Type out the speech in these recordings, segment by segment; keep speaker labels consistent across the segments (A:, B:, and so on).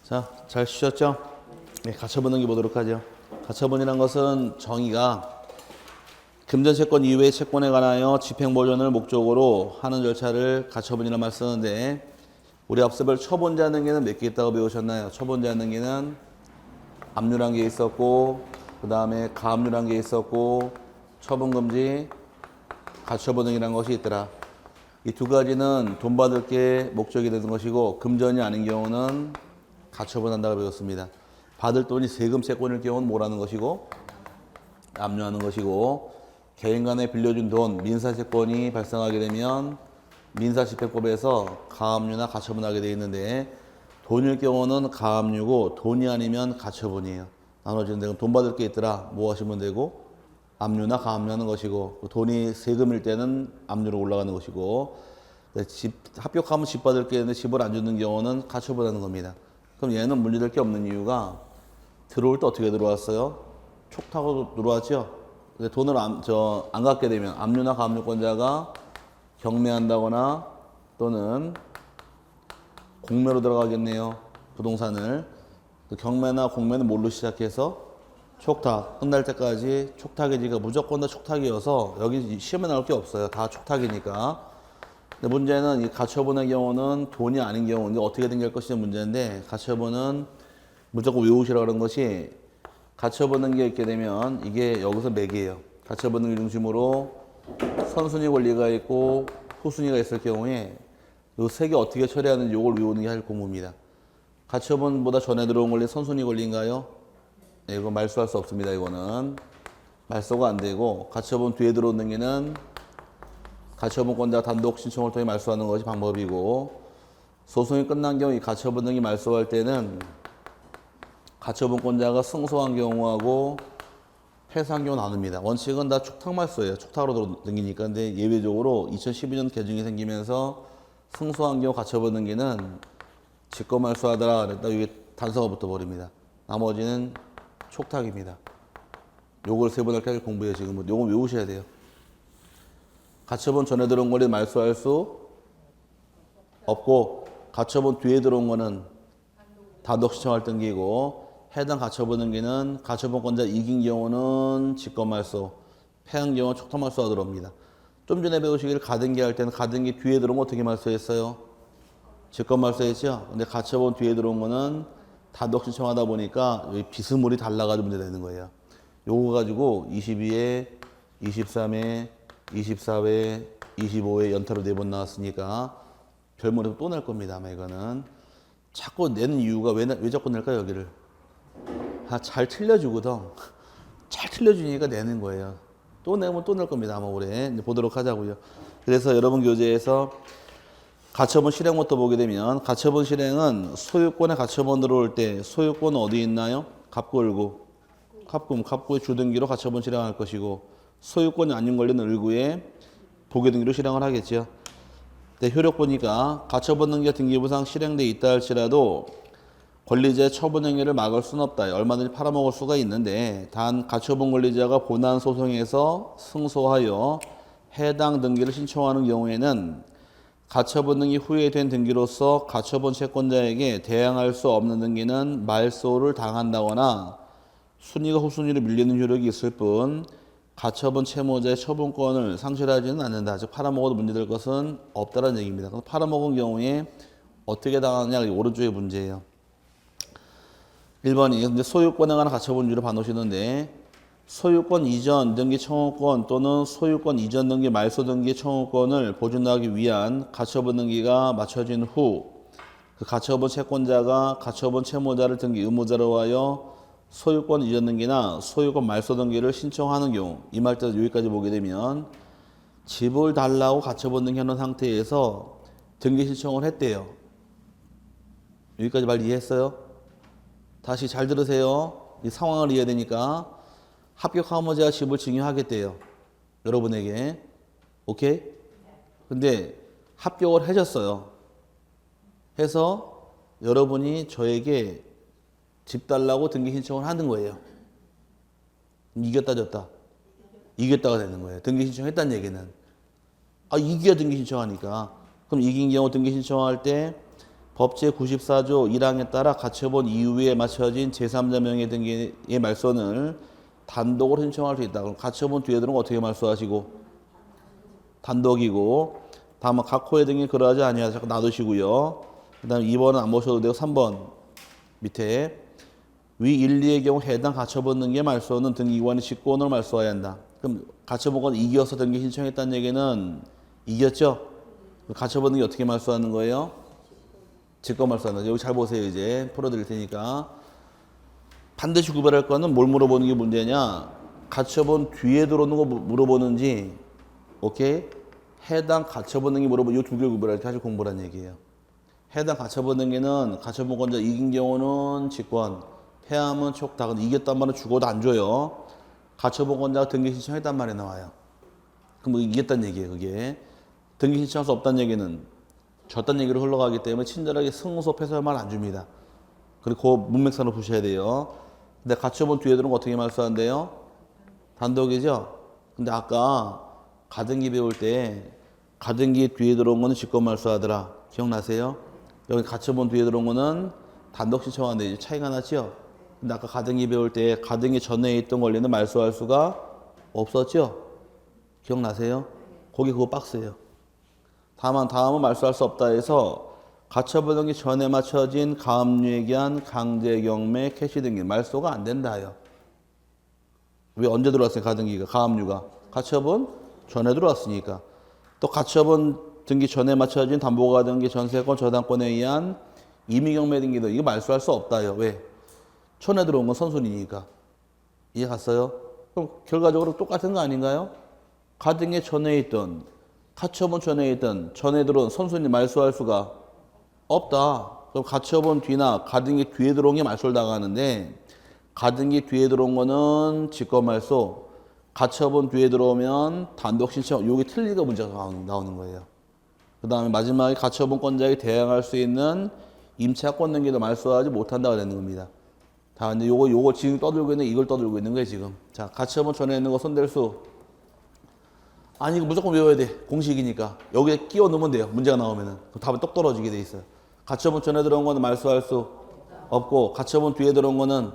A: 자, 잘 쉬셨죠? 네, 가처분등기 보도록 하죠. 가처분이란 것은 정의가 금전채권 이외의 채권에 관하여 집행보존을 목적으로 하는 절차를 가처분이라는 말 쓰는데, 우리 앞서 볼 처분자 등기는 몇 개 있다고 배우셨나요? 처분자 등기는 압류란 게 있었고, 그 다음에 가압류란 게 있었고, 처분금지, 가처분등기라는 것이 있더라. 이 두 가지는 돈 받을 게 목적이 되는 것이고, 금전이 아닌 경우는 가처분한다고 배웠습니다. 받을 돈이 세금 채권일 경우는 뭐라는 것이고, 압류하는 것이고, 개인 간에 빌려준 돈, 민사채권이 발생하게 되면 민사집행법에서 가압류나 가처분하게 되어 있는데, 돈일 경우는 가압류고 돈이 아니면 가처분이에요. 나눠지는 데는 돈 받을 게 있더라, 뭐 하시면 되고, 압류나 가압류하는 것이고, 돈이 세금일 때는 압류로 올라가는 것이고, 합격하면 집 받을 게 있는데 집을 안 주는 경우는 가처분하는 겁니다. 그럼 얘는 문제될 게 없는 이유가, 들어올 때 어떻게 들어왔어요? 촉 타고 들어왔죠? 근데 돈을 안 갖게 되면 압류나 가압류권자가 경매한다거나 또는 공매로 들어가겠네요. 부동산을. 경매나 공매는 뭘로 시작해서 촉탁. 끝날 때까지 촉탁이지가 무조건 다 촉탁이어서 여기 시험에 나올 게 없어요. 다 촉탁이니까. 근데 문제는 이 가처분의 경우는 돈이 아닌 경우인데 어떻게 된게 것이냐 문제인데, 가처분은 무조건 외우시라 그런 것이, 가처분은 게 있게 되면 이게 여기서 맥이에요. 가처분을 중심으로 선순위 권리가 있고 후순위가 있을 경우에 이 세 개 어떻게 처리하는지 이걸 외우는 게 할 공부입니다. 가처분보다 전에 들어온 권리 선순위 권리인가요? 네, 이거 말소할 수 없습니다. 이거는 말소가 안 되고, 가처분 뒤에 들어오는 게는 가처분권자가 단독 신청을 통해 말소하는 것이 방법이고, 소송이 끝난 경우 이 가처분 등기 말소할 때는 가처분권자가 승소한 경우하고 패소한 경우 나눕니다. 원칙은 다 촉탁말소예요. 촉탁으로 등기니까. 근데 예외적으로 2012년 개정이 생기면서 승소한 경우 가처분 등기는 직권말소하더라 그랬다 이게 단서가 붙어버립니다. 나머지는 촉탁입니다. 요걸 세 번 할 때 공부해요. 지금 요거 외우셔야 돼요. 가처분 전에 들어온 권리 말소할 수 없고, 가처분 뒤에 들어온 거는 단독 신청할 등기고, 해당 가처분 등기는 가처분권자 이긴 경우는 직권말소, 패한 경우는 촉탁말소가 들어옵니다. 좀 전에 배우시기를 가등기 할 때는 가등기 뒤에 들어온 거 어떻게 말소했어요? 직권말소했죠? 근데 가처분 뒤에 들어온 거는 단독 신청하다 보니까 여기 비스물이 달라가지고 문제 되는 거예요. 요거 가지고 22회, 23회, 24회, 25회 연타로 4번 나왔으니까 별문에서 또 낼 겁니다. 아마 이거는. 자꾸 내는 이유가 왜 자꾸 낼까요, 여기를? 잘 틀려주거든. 잘 틀려주니까 내는 거예요. 또 내면 또 낼 겁니다. 아마 올해. 이제 보도록 하자고요. 그래서 여러분 교재에서 가처분 실행부터 보게 되면, 가처분 실행은 소유권에 가처분 들어올 때 소유권은 어디 있나요? 갑구, 을구. 갑구의 주등기로 가처분 실행할 것이고, 소유권이 아닌 권리는 을구에 보계등기로 실행을 하겠죠. 네, 효력 보니까 가처분 등기가 등기부상 실행돼 있다 할지라도 권리자의 처분 행위를 막을 수는 없다. 얼마든지 팔아먹을 수가 있는데, 단 가처분 권리자가 본안 소송에서 승소하여 해당 등기를 신청하는 경우에는 가처분 등기 후에 된 등기로서 가처분 채권자에게 대항할 수 없는 등기는 말소를 당한다거나 순위가 후순위로 밀리는 효력이 있을 뿐, 가처분 채무자의 처분권을 상실하지는 않는다. 즉 팔아먹어도 문제될 것은 없다는 얘기입니다. 그래서 팔아먹은 경우에 어떻게 당하느냐, 오른쪽의 문제예요. 1번이 근데 소유권에 관한 가처분주를 봐놓으시는데, 소유권 이전 등기 청구권 또는 소유권 이전 등기 말소 등기 청구권을 보존하기 위한 가처분 등기가 마쳐진 후, 그 가처분 채권자가 가처분 채무자를 등기 의무자로 하여 소유권 이전 등기나 소유권 말소 등기를 신청하는 경우, 이 말때 여기까지 보게 되면 집을 달라고 가처분 등기하는 상태에서 등기 신청을 했대요. 여기까지 말 이해했어요? 다시 잘 들으세요. 이 상황을 이해되니까. 합격하면 제가 집을 증여하겠대요. 여러분에게. 오케이? 근데 합격을 해줬어요. 해서 여러분이 저에게 집 달라고 등기 신청을 하는 거예요. 이겼다 졌다? 이겼다가 되는 거예요. 등기 신청했다는 얘기는. 이겨야 등기 신청하니까. 그럼 이긴 경우 등기 신청할 때 법 제94조 1항에 따라 가처분 이후에 맞춰진 제3자 명의 등기의 말소는 단독으로 신청할 수 있다. 그럼 가처분 뒤에 들어오면 어떻게 말소하시고? 단독이고. 다음은 각호의 등이 그러하지 아니하다. 자꾸 놔두시고요. 그 다음에 2번은 안 보셔도 되고 3번 밑에 위 1, 2의 경우 해당 가처분 등기의 말소는 등기관이 직권으로 말소해야 한다. 그럼 가처분권 이겨서 등기 신청했다는 얘기는 이겼죠? 가처분 등기 어떻게 말소하는 거예요? 직권 말소하는 거예요. 여기 잘 보세요. 이제 풀어드릴 테니까. 반드시 구별할 거는 뭘 물어보는 게 문제냐? 가처분 뒤에 들어오는 거 물어보는지, 오케이? 해당 가처분 등기 물어보는 이 두 개를 구별할 때 사실 공부란 얘기예요. 해당 가처분 등기는 가처분권자 이긴 경우는 직권, 패하면 촉탁. 근데 이겼단 말은 죽어도 안 줘요. 가처분권자가 등기 신청했단 말이 나와요. 그럼 뭐 이겼단 얘기예요, 그게. 등기 신청할 수 없다는 얘기는 졌다는 얘기로 흘러가기 때문에 친절하게 승소 패소할 말 안 줍니다. 그리고 그 문맥상으로 보셔야 돼요. 근데 가처분 뒤에 들어온 거 어떻게 말소한대요? 단독이죠? 근데 아까 가등기 배울 때 가등기 뒤에 들어온 거는 직권 말소하더라. 기억나세요? 여기 가처분 뒤에 들어온 거는 단독 신청하는데 이제 차이가 나죠? 근데 아까 가등기 배울 때 가등기 전에 있던 권리는 말소할 수가 없었죠? 기억나세요? 거기 그거 박스예요. 다음은 말소할 수 없다 해서 가처분 등기 전에 맞춰진 가압류에 기한 강제 경매 캐시 등기 말소가 안 된다요. 왜 언제 들어왔어요? 가등기가 가압류가 가처분 전에 들어왔으니까. 또 가처분 등기 전에 맞춰진 담보가 등기 전세권 저당권에 의한 임의경매 등기도 이거 말소할 수 없다요. 왜? 전에 들어온 건 선순위니까. 이해 갔어요? 그럼 결과적으로 똑같은 거 아닌가요? 가등기 전에 있던 가처분 전에 있던 전에 들어온 선순위 말소할 수가 없다. 그럼 가처분 뒤나 가등기 뒤에 들어온 게 말소를 당하는데 가등기 뒤에 들어온 거는 직권 말소, 가처분 뒤에 들어오면 단독 신청. 여기 틀리가 문제가 나오는 거예요. 그 다음에 마지막에 가처분권자에게 대항할 수 있는 임차권 등기도 말소하지 못한다고 되는 겁니다. 자, 이제 요거 지금 떠들고 있는 이걸 떠들고 있는 거예요, 지금. 자, 가처분 전에 있는 거 손댈 수. 아니, 이거 무조건 외워야 돼. 공식이니까. 여기에 끼워 넣으면 돼요. 문제가 나오면은. 답은 똑 떨어지게 돼 있어요. 가처분 전에 들어온 거는 말소할 수 없고, 가처분 뒤에 들어온 거는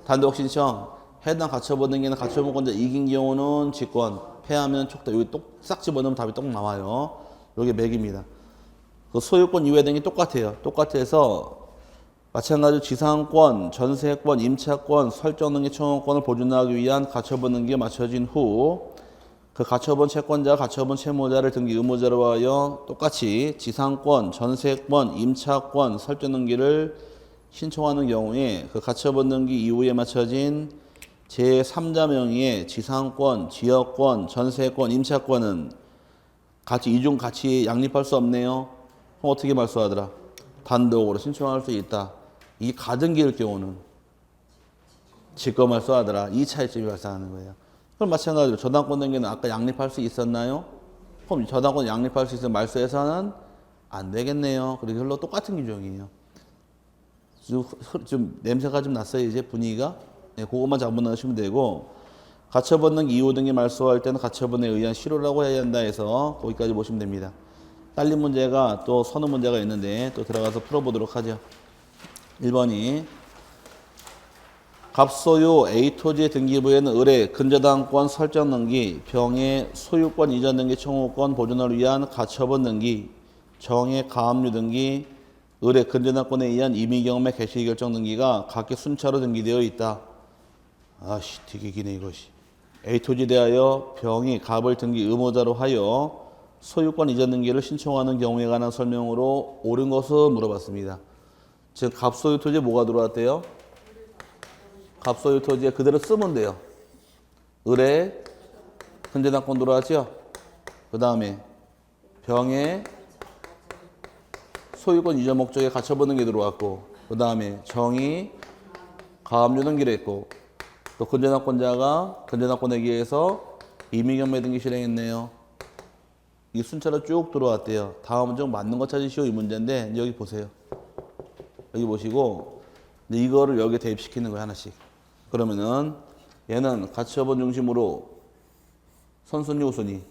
A: 단독 신청. 해당 가처분 등기는 가처분권자 이긴 경우는 직권, 패하면 촉탁. 여기 똑 싹 집어넣으면 답이 똑 나와요. 여기 맥입니다. 그 소유권 이외 등이 똑같아요. 똑같아서 마찬가지로 지상권, 전세권, 임차권, 설정 등기 청구권을 보존하기 위한 가처분 등기에 맞춰진 후 그 가처분 채권자, 가처분 채무자를 등기 의무자로 하여 똑같이 지상권, 전세권, 임차권, 설정 등기를 신청하는 경우에 그 가처분 등기 이후에 맞춰진 제3자 명의의 지상권, 지역권, 전세권, 임차권은 같이 이중 같이 양립할 수 없네요. 그럼 어떻게 말소하더라? 단독으로 신청할 수 있다. 이 가등기일 경우는 직권 말소하더라. 이 차이점이 발생하는 거예요. 그럼 마찬가지로 저당권 등기는 아까 양립할 수 있었나요? 그럼 저당권 양립할 수 있으면 말소해서는 안 되겠네요. 그리고 별로 똑같은 규정이에요. 좀 냄새가 좀 났어요. 이제 분위기가. 네, 그것만 잡아놓으시면 되고 가처분 등기 이후 등기 말소할 때는 가처분에 의한 실효라고 해야 한다 해서 거기까지 보시면 됩니다. 딸린 문제가 또 선언 문제가 있는데 또 들어가서 풀어보도록 하죠. 1번이 갑소유 A토지 등기부에는 의뢰, 근저당권 설정 등기, 병의 소유권 이전 등기 청구권 보존을 위한 가처분 등기, 정의 가압류 등기, 의뢰, 근저당권에 의한 임의경매 개시 결정 등기가 각기 순차로 등기되어 있다. 아씨, 되게 기네 이것이. A토지에 대하여 병이 갑을 등기 의무자로 하여 소유권 이전 등기를 신청하는 경우에 관한 설명으로 옳은 것을 물어봤습니다. 즉 갑소유 토지에 뭐가 들어왔대요? 갑소유 토지에 그대로 쓰면 돼요. 의뢰, 근저당권 들어왔죠? 그 다음에 병의 소유권 이전 목적에 가처분 게 들어왔고, 그 다음에 정의, 가압류 등기를 했고, 또 근저당권자가 근저당권에 의해서 임의경매 등기 실행했네요. 이게 순차로 쭉 들어왔대요. 다음은 좀 맞는 거 찾으시오 이 문제인데 여기 보세요. 여기 보시고 이거를 여기에 대입시키는 거예요 하나씩. 그러면은 얘는 가처분 중심으로 선순위 우순위?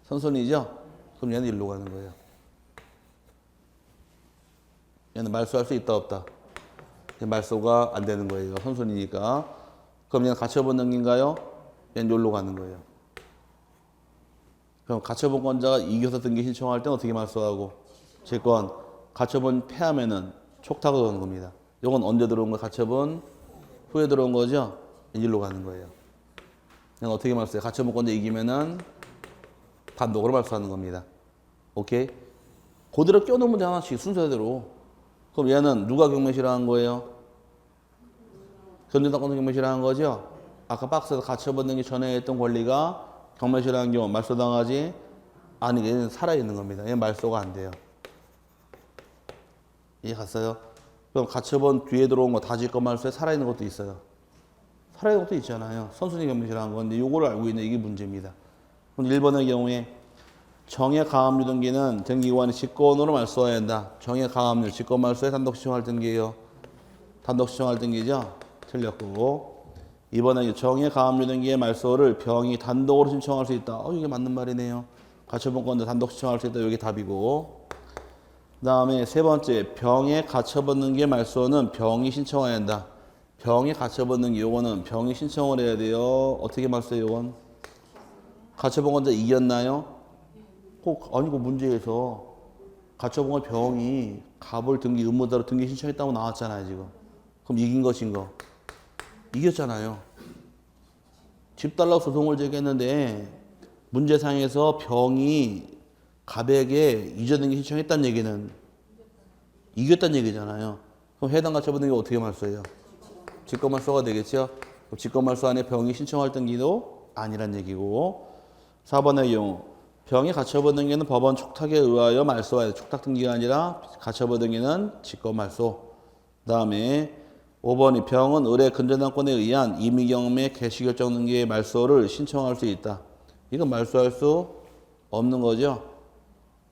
A: 선순위죠? 그럼 얘는 일로 가는 거예요. 얘는 말소할 수 있다 없다. 말소가 안 되는 거예요. 선순위니까. 그럼 얘는 가처분 등기인가요? 얘는 여기로 가는 거예요. 그럼 가처분권자가 이겨서 등기 신청할 때는 어떻게 말소하고? 질권. 가처분 패하면은 촉탁으로 들어오는 겁니다. 이건 언제 들어온 거예요? 가처분 후에 들어온 거죠? 일로 가는 거예요. 얘는 어떻게 말소해요? 가처분권자 이기면은 단독으로 말소하는 겁니다. 오케이? 그대로 껴놓으면 돼, 하나씩 순서대로. 그럼 얘는 누가 경매실화한 거예요? 금전당권 경매실화한 거죠? 아까 박스에서 가처분 등기 전에 했던 권리가 경매실화한 경우 말소당하지? 아니, 얘는 살아있는 겁니다. 얘는 말소가 안 돼요. 이해 갔어요? 그럼 가처분 뒤에 들어온 거 다 질권 말소에 살아있는 것도 있어요. 살아있는 것도 있잖아요. 선순위 경매실화한 건데 요거를 알고 있는 이게 문제입니다. 그럼 1번의 경우에 정의 가압류 등기는 등기관이 직권으로 말소해야 한다. 정의 가압류, 직권 말소에 단독 신청할 등기예요. 단독 신청할 등기죠? 틀렸고. 이번에 정의 가압류 등기의 말소를 병이 단독으로 신청할 수 있다. 이게 맞는 말이네요. 가처분권자 단독 신청할 수 있다. 이게 답이고. 그 다음에 세 번째, 병의 가처분 등기의 말소는 병이 신청해야 한다. 병이 가처분 등기, 요거는 병이 신청을 해야 돼요. 어떻게 말소해요, 요건? 가처분권자 이겼나요? 아니고 문제에서 가처분권 병이 갑을 등기 의무자로 등기 신청했다고 나왔잖아요 지금. 그럼 이긴 것인가? 이겼잖아요. 집 달라고 소송을 제기했는데 문제상에서 병이 갑에게 이전 등기 신청했다는 얘기는 이겼다는 얘기잖아요. 그럼 해당 가처분 등기 어떻게 말소해요? 직권 말소가 되겠죠? 그럼 직권 말소 안에 병이 신청할 등기도 아니란 얘기고. 4번의 경우 병이 가처분 등기는 법원 촉탁에 의하여 말소해야 돼. 촉탁 등기가 아니라 가처분 등기는 직권 말소. 그 다음에 5번이 병은 의뢰 근저당권에 의한 임의경매 개시결정 등기의 말소를 신청할 수 있다. 이건 말소할 수 없는 거죠.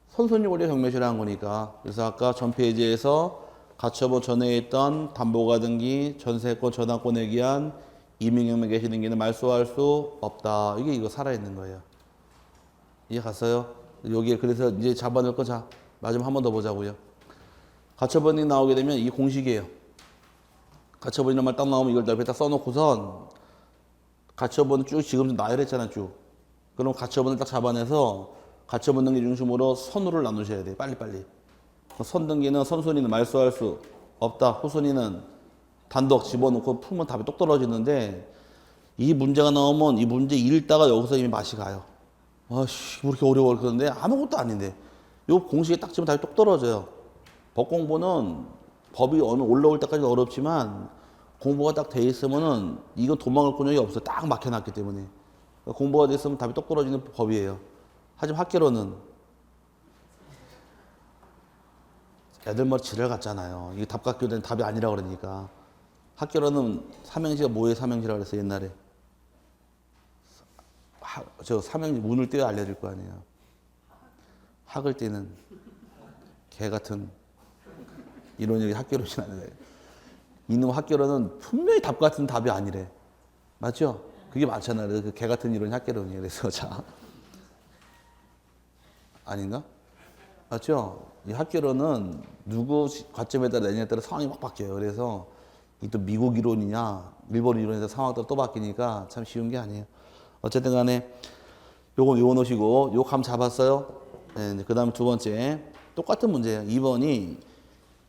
A: 선순위 권리 경매실화한 거니까. 그래서 아까 전 페이지에서 가처분 전에 있던 담보가 등기, 전세권, 저당권에 의한 임의경매 개시 등기는 말소할 수 없다. 이거 살아있는 거예요. 이해 갔어요? 여기에 그래서 이제 잡아낼 거 자 마지막 한 번 더 보자고요. 가처분이 나오게 되면 이게 공식이에요. 가처분이란 말 딱 나오면 이걸 옆에 딱 써놓고선 가처분 쭉 지금 나열했잖아 쭉. 그럼 가처분을 딱 잡아내서 가처분 등기 중심으로 선우를 나누셔야 돼요. 빨리빨리. 선 등기는 선순위는 말소할 수 없다. 후순위는 단독 집어넣고 풀면 답이 똑 떨어지는데 이 문제가 나오면 이 문제 읽다가 여기서 이미 맛이 가요. 아씨, 왜 이렇게 어려워. 그러는데 아무것도 아닌데. 요 공식에 딱 치면 답이 똑 떨어져요. 법 공부는 법이 어느 올라올 때까지 어렵지만 공부가 딱 돼 있으면은 이건 도망갈 근육이 없어요. 딱 막혀놨기 때문에. 그러니까 공부가 돼 있으면 답이 똑 떨어지는 법이에요. 하지만 학계로는 애들 머리 지랄 같잖아요. 이게 답각교된 답이 아니라 그러니까. 학계로는 삼행시가 뭐에 삼행시라고 그랬어요, 옛날에. 저 삼행시 문을 떼어 알려줄 거 아니에요. 학을 떼는 개 같은 이런 얘기 학계로는 아니래. 이놈 학계로는 분명히 답 같은 답이 아니래. 맞죠? 그게 많잖아요. 그 개 같은 이론이 학계론이에요. 그래서 자 아닌가? 맞죠? 이 학계론은 누구 관점에 따라 내년에 따라 상황이 막 바뀌어요. 그래서 이 또 미국 이론이냐 일본 이론에 따라 상황 따라 또 바뀌니까 참 쉬운 게 아니에요. 어쨌든 간에 요거 놓으시고 요 감 잡았어요? 네, 그 다음에 두 번째 똑같은 문제예요. 2번이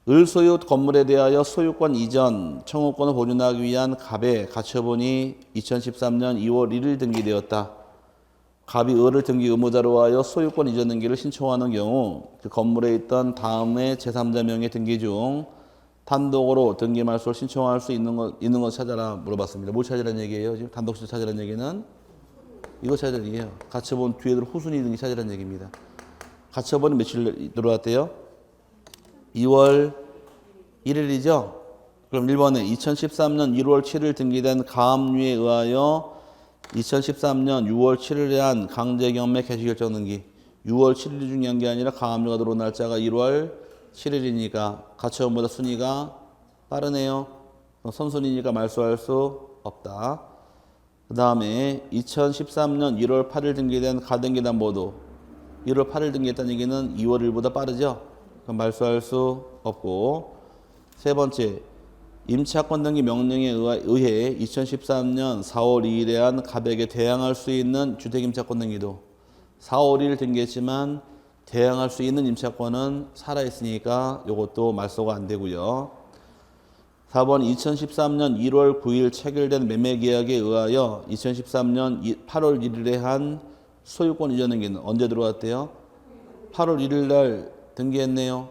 A: 을소유 건물에 대하여 소유권 이전 청구권을 보존하기 위한 갑의 가처분이 2013년 2월 1일 등기되었다. 갑이 을을 등기 의무자로 하여 소유권 이전 등기를 신청하는 경우 그 건물에 있던 다음의 제3자 명의 등기 중 단독으로 등기 말소를 신청할 수 있는 것 찾아라 물어봤습니다. 뭘 찾으라는 얘기예요? 지금 단독 신청 찾으라는 얘기는 이거 찾으라는 얘기예요. 가처분 뒤에 들어 후순위 등기 찾으라는 얘기입니다. 가처분이 며칠 들어왔대요? 2월 1일이죠? 그럼 1번에 2013년 1월 7일 등기된 가압류에 의하여 2013년 6월 7일에 한 강제경매 개시결정 등기 6월 7일 중요한 게 아니라 가압류가 들어온 날짜가 1월 7일이니까 가처분보다 순위가 빠르네요. 선순위니까 말소할 수 없다. 그 다음에 2013년 1월 8일 등기된 가등기담보도 1월 8일 등기했다는 얘기는 2월 1일보다 빠르죠? 그럼 말소할 수 없고. 세 번째, 임차권 등기 명령에 의해 2013년 4월 2일에 한 가백에 대항할 수 있는 주택임차권 등기도 4월 2일 등기했지만 대항할 수 있는 임차권은 살아있으니까 이것도 말소가 안 되고요. 4번 2013년 1월 9일 체결된 매매계약에 의하여 2013년 8월 1일에 한 소유권 이전 등기는 언제 들어왔대요? 8월 1일 날 등기했네요.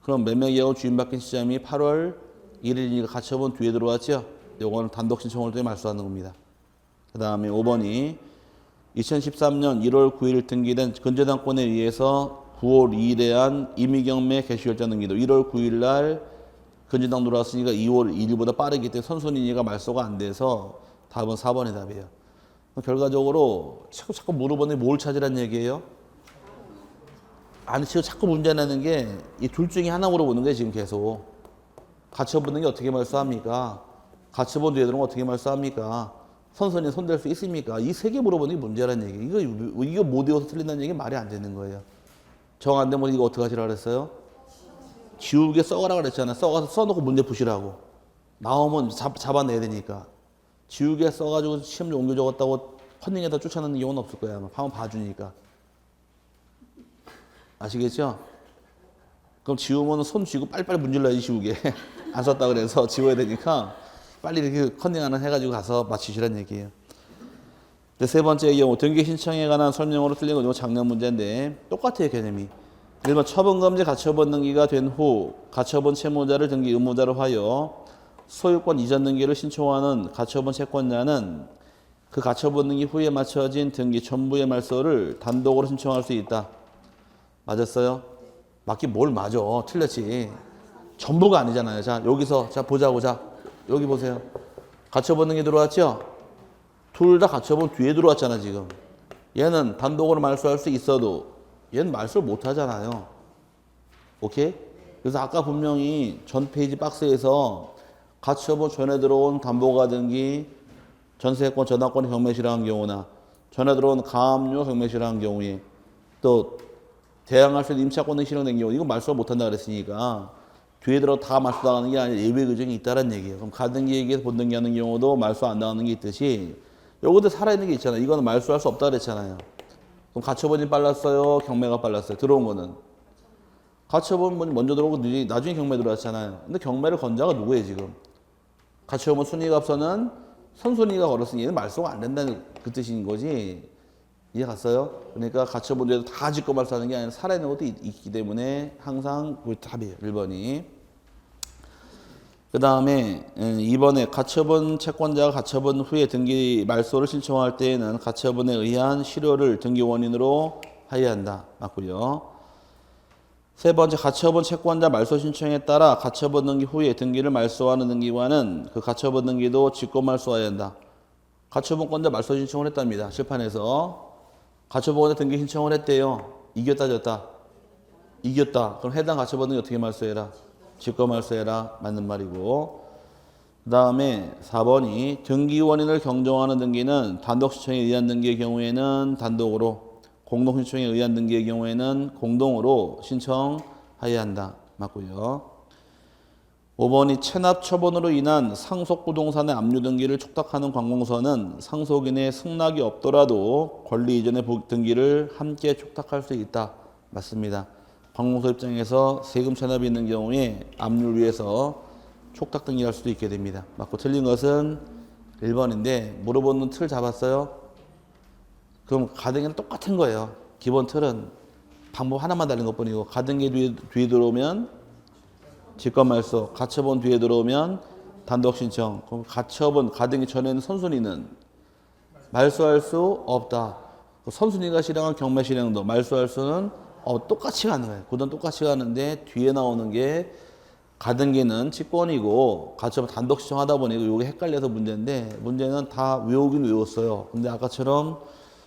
A: 그럼 매매계약으로 주인바뀐 시점이 8월 1일이니까 가처분 뒤에 들어왔죠? 요거는 단독 신청을 통해 말소하는 겁니다. 그 다음에 5번이 2013년 1월 9일 등기된 근저당권에 의해서 9월 2일에 한 임의경매 개시결정 등기도 1월 9일 날 근저당 들어왔으니까 2월 1일보다 빠르기 때문에 선순위가 말소가 안 돼서 답은 4번이 답이에요. 결과적으로 자꾸 물어보는데 뭘 찾으란 얘기예요? 아니 지금 자꾸 문제 내는 게 이 둘 중에 하나 물어보는 거예요. 지금 계속. 가처분 등기 어떻게 말소합니까? 가처분 뒤에 들어오면 어떻게 말소합니까? 선순위 손댈 수 있습니까? 이 세 개 물어보는 게 문제란 얘기예요. 이거 못 외워서 틀린다는 얘기 말이 안 되는 거예요. 정 안 되면 이거 어떻게 하시라 그랬어요? 지우개 써가라 그랬잖아요. 써가서 써놓고 문제 푸시라고. 나오면 잡아내야 되니까. 지우개 써가지고 시험지 옮겨 적었다고 컨닝에다 쫓아내는 경우는 없을 거야. 한번 봐주니까. 아시겠죠? 그럼 지우면 손 쥐고 빨리빨리 문질러야지 지우개. 안 썼다 그래서 지워야 되니까 빨리 이렇게 컨닝 하나 해가지고 가서 맞추시란 얘기예요. 세 번째 경우 등기 신청에 관한 설명으로 틀린 건 이거 작년 문제인데 똑같아요 개념이. 1번 처분금지 가처분 등기가 된 후 가처분 채무자를 등기 의무자로 하여 소유권 이전 등기를 신청하는 가처분 채권자는 그 가처분 등기 후에 마쳐진 등기 전부의 말소를 단독으로 신청할 수 있다. 맞았어요? 맞긴 뭘 맞아. 틀렸지. 전부가 아니잖아요. 자 여기서 자 보자고. 자 여기 보세요. 가처분 등기 들어왔죠? 둘 다 가처분 뒤에 들어왔잖아 지금. 얘는 단독으로 말소할 수 있어도 얘는 말소를 못 하잖아요. 오케이? 그래서 아까 분명히 전 페이지 박스에서 가처분 전에 들어온 담보가 등기, 전세권, 저당권 경매실화한 경우나 전에 들어온 가압류 경매실화한 경우에 또 대항할 수 있는 임차권 등기 실행된 경우 이건 말소를 못 한다 그랬으니까 뒤에 들어 다 말소 나가는 게 아니라 예외 규정이 있다는 얘기예요. 그럼 가등기에 의해서 본등기 하는 경우도 말소 안 나가는 게 있듯이 요것도 살아있는 게 있잖아요. 이거는 말소할 수 없다 그랬잖아요. 그럼 가처분이 빨랐어요? 경매가 빨랐어요? 들어온 거는? 가처분 먼저 들어오고 나중에 경매 들어왔잖아요. 근데 경매를 건 자가 누구예요 지금? 가처분 순위가 앞서는 선순위가 걸었으니 얘는 말소가 안 된다는 그 뜻인 거지. 이해 갔어요? 그러니까 가처분 뒤에도 다 짓고 말소하는 게 아니라 살아있는 것도 있기 때문에 항상 그 답이에요. 1번이. 그 다음에 2번에 가처분 채권자가 가처분 후에 등기 말소를 신청할 때에는 가처분에 의한 실효를 등기 원인으로 하여야 한다. 맞고요. 세 번째 가처분 채권자 말소 신청에 따라 가처분 등기 후에 등기를 말소하는 등기관은 그 가처분 등기도 직권 말소해야 한다. 가처분권자 말소 신청을 했답니다. 실판에서. 가처분권자 등기 신청을 했대요. 이겼다 졌다? 이겼다. 그럼 해당 가처분 등기 어떻게 말소해라? 직권 말소해라. 맞는 말이고. 그 다음에 4번이 등기 원인을 경정하는 등기는 단독 신청에 의한 등기의 경우에는 단독으로, 공동 신청에 의한 등기의 경우에는 공동으로 신청하여야 한다. 맞고요. 5번이 체납 처분으로 인한 상속 부동산의 압류 등기를 촉탁하는 관공서는 상속인의 승낙이 없더라도 권리 이전의 등기를 함께 촉탁할 수 있다. 맞습니다. 관공서 입장에서 세금 체납이 있는 경우에 압류를 위해서 촉탁 등기를 할 수도 있게 됩니다. 맞고 틀린 것은 1번인데 물어보는 틀 잡았어요? 그럼 가등기는 똑같은 거예요. 기본 틀은 방법 하나만 다른 것뿐이고 가등기 뒤에 들어오면 직권 말소, 가처분 뒤에 들어오면 단독 신청. 그럼 가처분, 가등기 전에는 선순위는 말소할 수 없다. 선순위가 실행한 경매 실행도 말소할 수는 똑같이 가는 거예요. 구든 똑같이 가는데 뒤에 나오는 게 가등기는 직권이고 가처분 단독 신청하다 보니까 이게 헷갈려서 문제인데 문제는 다 외우긴 외웠어요. 근데 아까처럼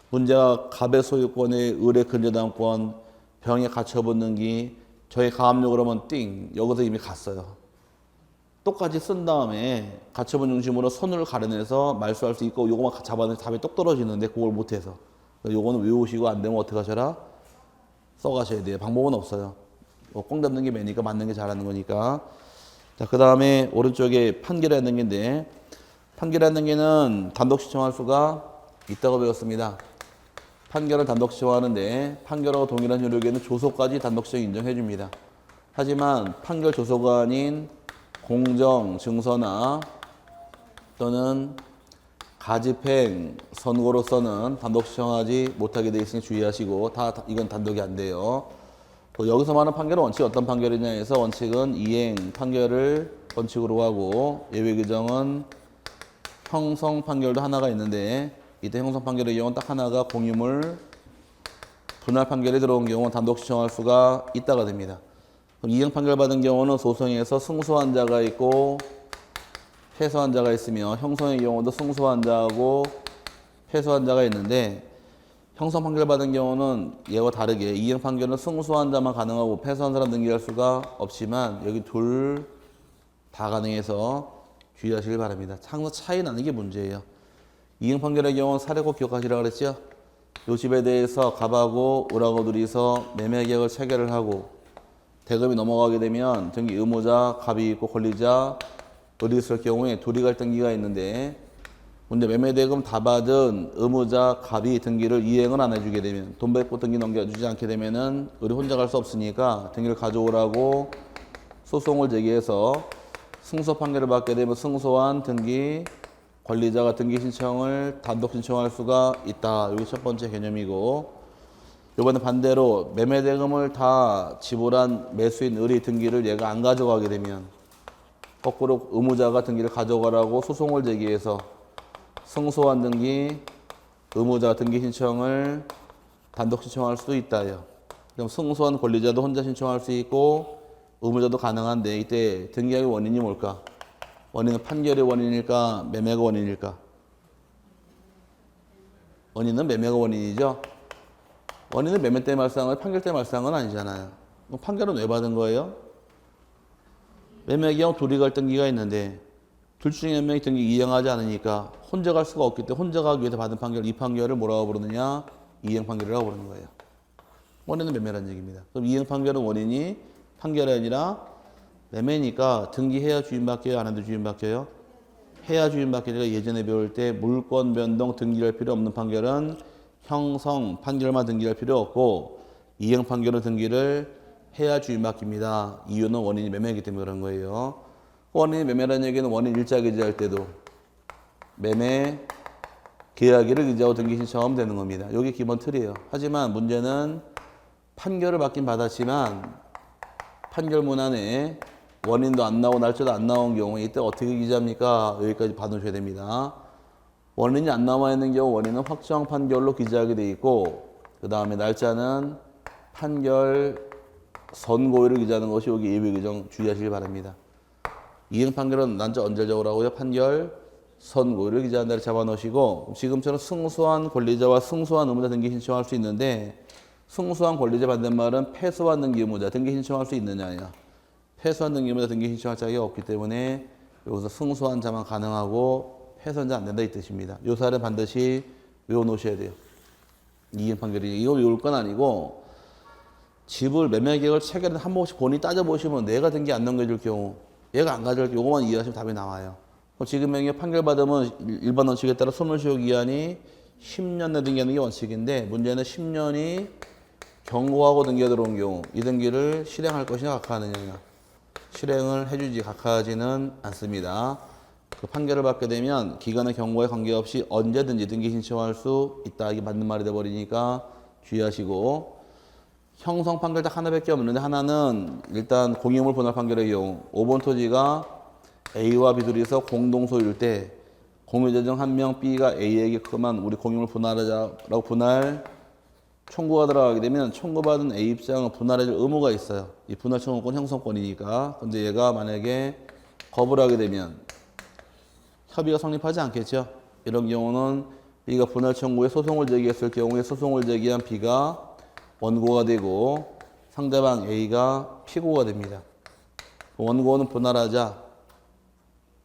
A: 문제가 갑의 소유권의 의뢰 근저당권, 병의 가처분 등기, 저희 가압류 그러면 띵 여기서 이미 갔어요. 똑같이 쓴 다음에 가처분 중심으로 선을 가려내서 말소할 수 있고 요거만 잡아내면 답이 똑 떨어지는데 그걸 못해서 요거는 외우시고 안 되면 어떻게 하셔라? 써가셔야 돼요. 방법은 없어요. 꽁 잡는 게 매니까 맞는 게 잘하는 거니까. 자, 그 다음에 오른쪽에 판결이라는 단계인데, 판결이라는 단계는 단독 신청할 수가 있다고 배웠습니다. 판결을 단독 신청하는데 판결하고 동일한 효력에는 조소까지 단독 신청 인정해 줍니다. 하지만 판결 조소가 아닌 공정 증서나 또는 가집행 선고로서는 단독 신청하지 못하게 되어 있으니 주의하시고, 이건 단독이 안 돼요. 또 여기서 말하는 판결은 원칙이 어떤 판결이냐 해서 원칙은 이행 판결을 원칙으로 하고, 예외 규정은 형성 판결도 하나가 있는데, 이때 형성 판결의 경우는 딱 하나가 공유물 분할 판결이 들어온 경우는 단독 신청할 수가 있다가 됩니다. 그럼 이행 판결 받은 경우는 소송에서 승소한 자가 있고 패소한 자가 있으며, 형성의 경우도 승소한 자하고 패소한 자가 있는데, 형성 판결 받은 경우는 얘와 다르게 이행 판결은 승소한 자만 가능하고 패소한 사람 등기할 수가 없지만, 여기 둘 다 가능해서 주의하시길 바랍니다. 항상 차이 나는 게 문제예요. 이행 판결의 경우는 사례 꼭 기억하시라고 그랬죠? 요 집에 대해서 갑하고 을하고 둘이서 매매 계약을 체결을 하고 대금이 넘어가게 되면 등기 의무자 갑이 있고 권리자 을이 있을 경우에 둘이 갈 등기가 있는데, 근데 매매 대금 다 받은 의무자 갑이 등기를 이행을 안 해주게 되면, 돈 받고 등기 넘겨주지 않게 되면은 을이 혼자 갈 수 없으니까 등기를 가져오라고 소송을 제기해서 승소 판결을 받게 되면 승소한 등기 권리자가 등기 신청을 단독 신청할 수가 있다. 이게 첫 번째 개념이고, 이번에 반대로 매매 대금을 다 지불한 매수인 을이 등기를 얘가 안 가져가게 되면 거꾸로 의무자가 등기를 가져가라고 소송을 제기해서 승소한 등기 의무자 등기 신청을 단독 신청할 수도 있다요. 그럼 승소한 권리자도 혼자 신청할 수 있고 의무자도 가능한데, 이때 등기하기 원인이 뭘까? 원인은 판결이 원인일까? 매매가 원인일까? 원인은 매매가 원인이죠. 원인은 매매 때 발생한 판결 때 발생한 건 아니잖아요. 그럼 판결은 왜 받은 거예요? 매매 경우 둘이 갈 등기가 있는데 둘 중에 한 명이 등기 이행하지 않으니까 혼자 갈 수가 없기 때문에 혼자 가기 위해서 받은 판결, 이 판결을 뭐라고 부르느냐? 이행 판결이라고 부르는 거예요. 원인은 매매라는 얘기입니다. 그럼 이행 판결은 원인이 판결이 아니라 매매니까 등기해야 주인 바뀌어요? 안 해도 주인 바뀌어요? 해야 주인 바뀌니까, 예전에 배울 때 물권 변동 등기할 필요 없는 판결은 형성 판결만 등기할 필요 없고, 이행 판결은 등기를 해야 주인 바뀝니다. 이유는 원인이 매매이기 때문에 그런 거예요. 원인이 매매라는 얘기는 원인 일자 기재할 때도 매매 계약일을 기재하고 등기 신청하면 되는 겁니다. 이게 기본 틀이에요. 하지만 문제는 판결을 받긴 받았지만 판결문 안에 원인도 안 나오고 날짜도 안 나온 경우에 이때 어떻게 기재합니까? 여기까지 봐놓으셔야 됩니다. 원인이 안 남아 있는 경우 원인은 확정 판결로 기재하게 돼 있고, 그 다음에 날짜는 판결 선고일을 기재하는 것이 여기 예외 규정 주의하시기 바랍니다. 이행 판결은 날짜 언제 적으라고요? 판결 선고일을 기재한 날을 잡아 놓으시고, 지금처럼 승소한 권리자와 승소한 의무자 등기 신청할 수 있는데, 승소한 권리자 반대말은 패소한 등기 의무자 등기 신청할 수 있느냐냐. 패소한 등기 의무자 등기 신청할 자격이 없기 때문에 여기서 승소한 자만 가능하고 패소한 자 안 된다 이 뜻입니다. 요 사례 반드시 외워놓으셔야 돼요. 이행 판결이 이거 외울 건 아니고, 집을 매매 계약을 체결한 한 번씩 본인이 따져보시면 내가 등기 안 넘겨줄 경우, 얘가 안 가져갈 경우, 요거만 이해하시면 답이 나와요. 그럼 지금 명의 판결 받으면 일반 원칙에 따라 소멸시효 기한이 10년 내 등기하는 게 원칙인데, 문제는 10년이 경고하고 등기가 들어온 경우 이 등기를 실행할 것이냐 각하하느냐. 실행을 해주지 각하하지는 않습니다. 그 판결을 받게 되면 기간의 경고에 관계없이 언제든지 등기 신청할 수 있다. 이게 맞는 말이 돼버리니까 주의하시고, 형성 판결 딱 하나밖에 없는데, 하나는 일단 공유물 분할 판결의 경우 5번 토지가 A와 B 둘이서 공동 소유일 때 공유자 중 한 명 B가 A에게 그만 우리 공유물 분할하자라고 분할 청구가 들어가게 되면 청구받은 A 입장은 분할해줄 의무가 있어요. 이 분할 청구권 형성권이니까. 근데 얘가 만약에 거부를 하게 되면 협의가 성립하지 않겠죠. 이런 경우는 B가 분할 청구에 소송을 제기했을 경우에 소송을 제기한 B가 원고가 되고 상대방 A가 피고가 됩니다. 원고는 분할하지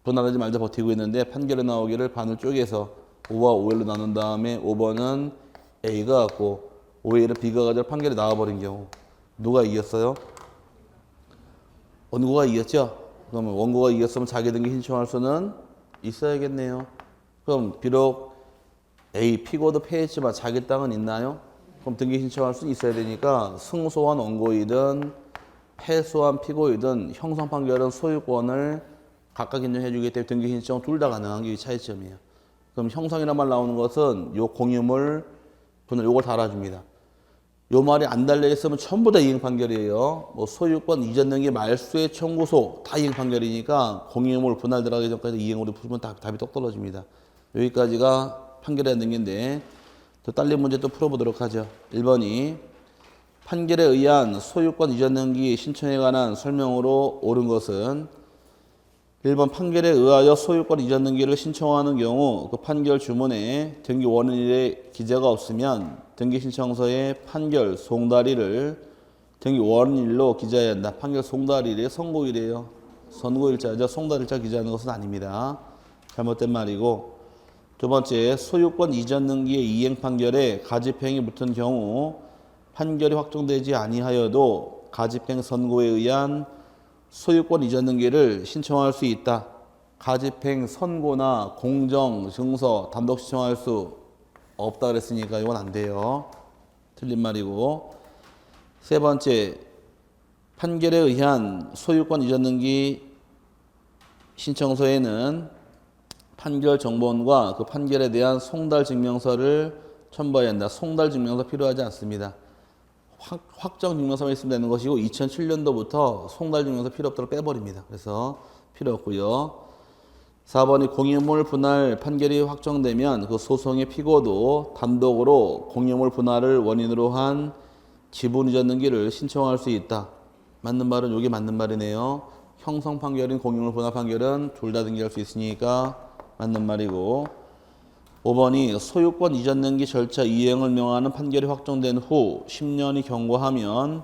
A: 말자 버티고 있는데, 판결에 나오기를 반을 쪼개서 5와 5일로 나눈 다음에 5번은 A가 갖고 5일은 B가 가지고 판결이 나와버린 경우 누가 이겼어요? 원고가 이겼죠? 그러면 원고가 이겼으면 자기 등기 신청할 수는 있어야겠네요. 그럼 비록 A 피고도 패했지만 자기 땅은 있나요? 그럼 등기 신청할 수 있어야 되니까 승소한 원고이든 패소한 피고이든 형성 판결은 소유권을 각각 인정해 주기 때문에 등기 신청 둘 다 가능한 게 차이점이에요. 그럼 형성이란 말 나오는 것은 요 공유물 분을 요걸 달아줍니다. 요 말이 안 달려 있으면 전부 다 이행 판결이에요. 뭐 소유권 이전 등기 말소의 청구소 다 이행 판결이니까 공유물 분할 들어가기 전까지 이행으로 풀면 답이 똑 떨어집니다. 여기까지가 판결에 대한 등기인데 또 딸린 문제 또 풀어보도록 하죠. 1번이 판결에 의한 소유권 이전 등기 신청에 관한 설명으로 옳은 것은 1번 판결에 의하여 소유권 이전 등기를 신청하는 경우 그 판결 주문에 등기 원인일에 기재가 없으면 등기 신청서에 판결 송달일을 등기 원인일로 기재해야 한다. 판결 송달일이 선고일이에요. 선고일자죠. 송달일자 기재하는 것은 아닙니다. 잘못된 말이고. 두 번째, 소유권 이전 등기의 이행 판결에 가집행이 붙은 경우 판결이 확정되지 아니하여도 가집행 선고에 의한 소유권 이전 등기를 신청할 수 있다. 가집행 선고나 공정, 증서, 단독 신청할 수 없다 그랬으니까 이건 안 돼요. 틀린 말이고. 세 번째, 판결에 의한 소유권 이전 등기 신청서에는 판결 정본과 그 판결에 대한 송달 증명서를 첨부해야 한다. 송달 증명서 필요하지 않습니다. 확정 증명서만 있으면 되는 것이고 2007년도부터 송달 증명서 필요 없도록 빼버립니다. 그래서 필요 없고요. 4번이 공유물 분할 판결이 확정되면 그 소송의 피고도 단독으로 공유물 분할을 원인으로 한 지분 이전 등기를 신청할 수 있다. 맞는 말은 이게 맞는 말이네요. 형성 판결인 공유물 분할 판결은 둘 다 등기할 수 있으니까 맞는 말이고. 5번이 소유권 이전 등기 절차 이행을 명하는 판결이 확정된 후 10년이 경과하면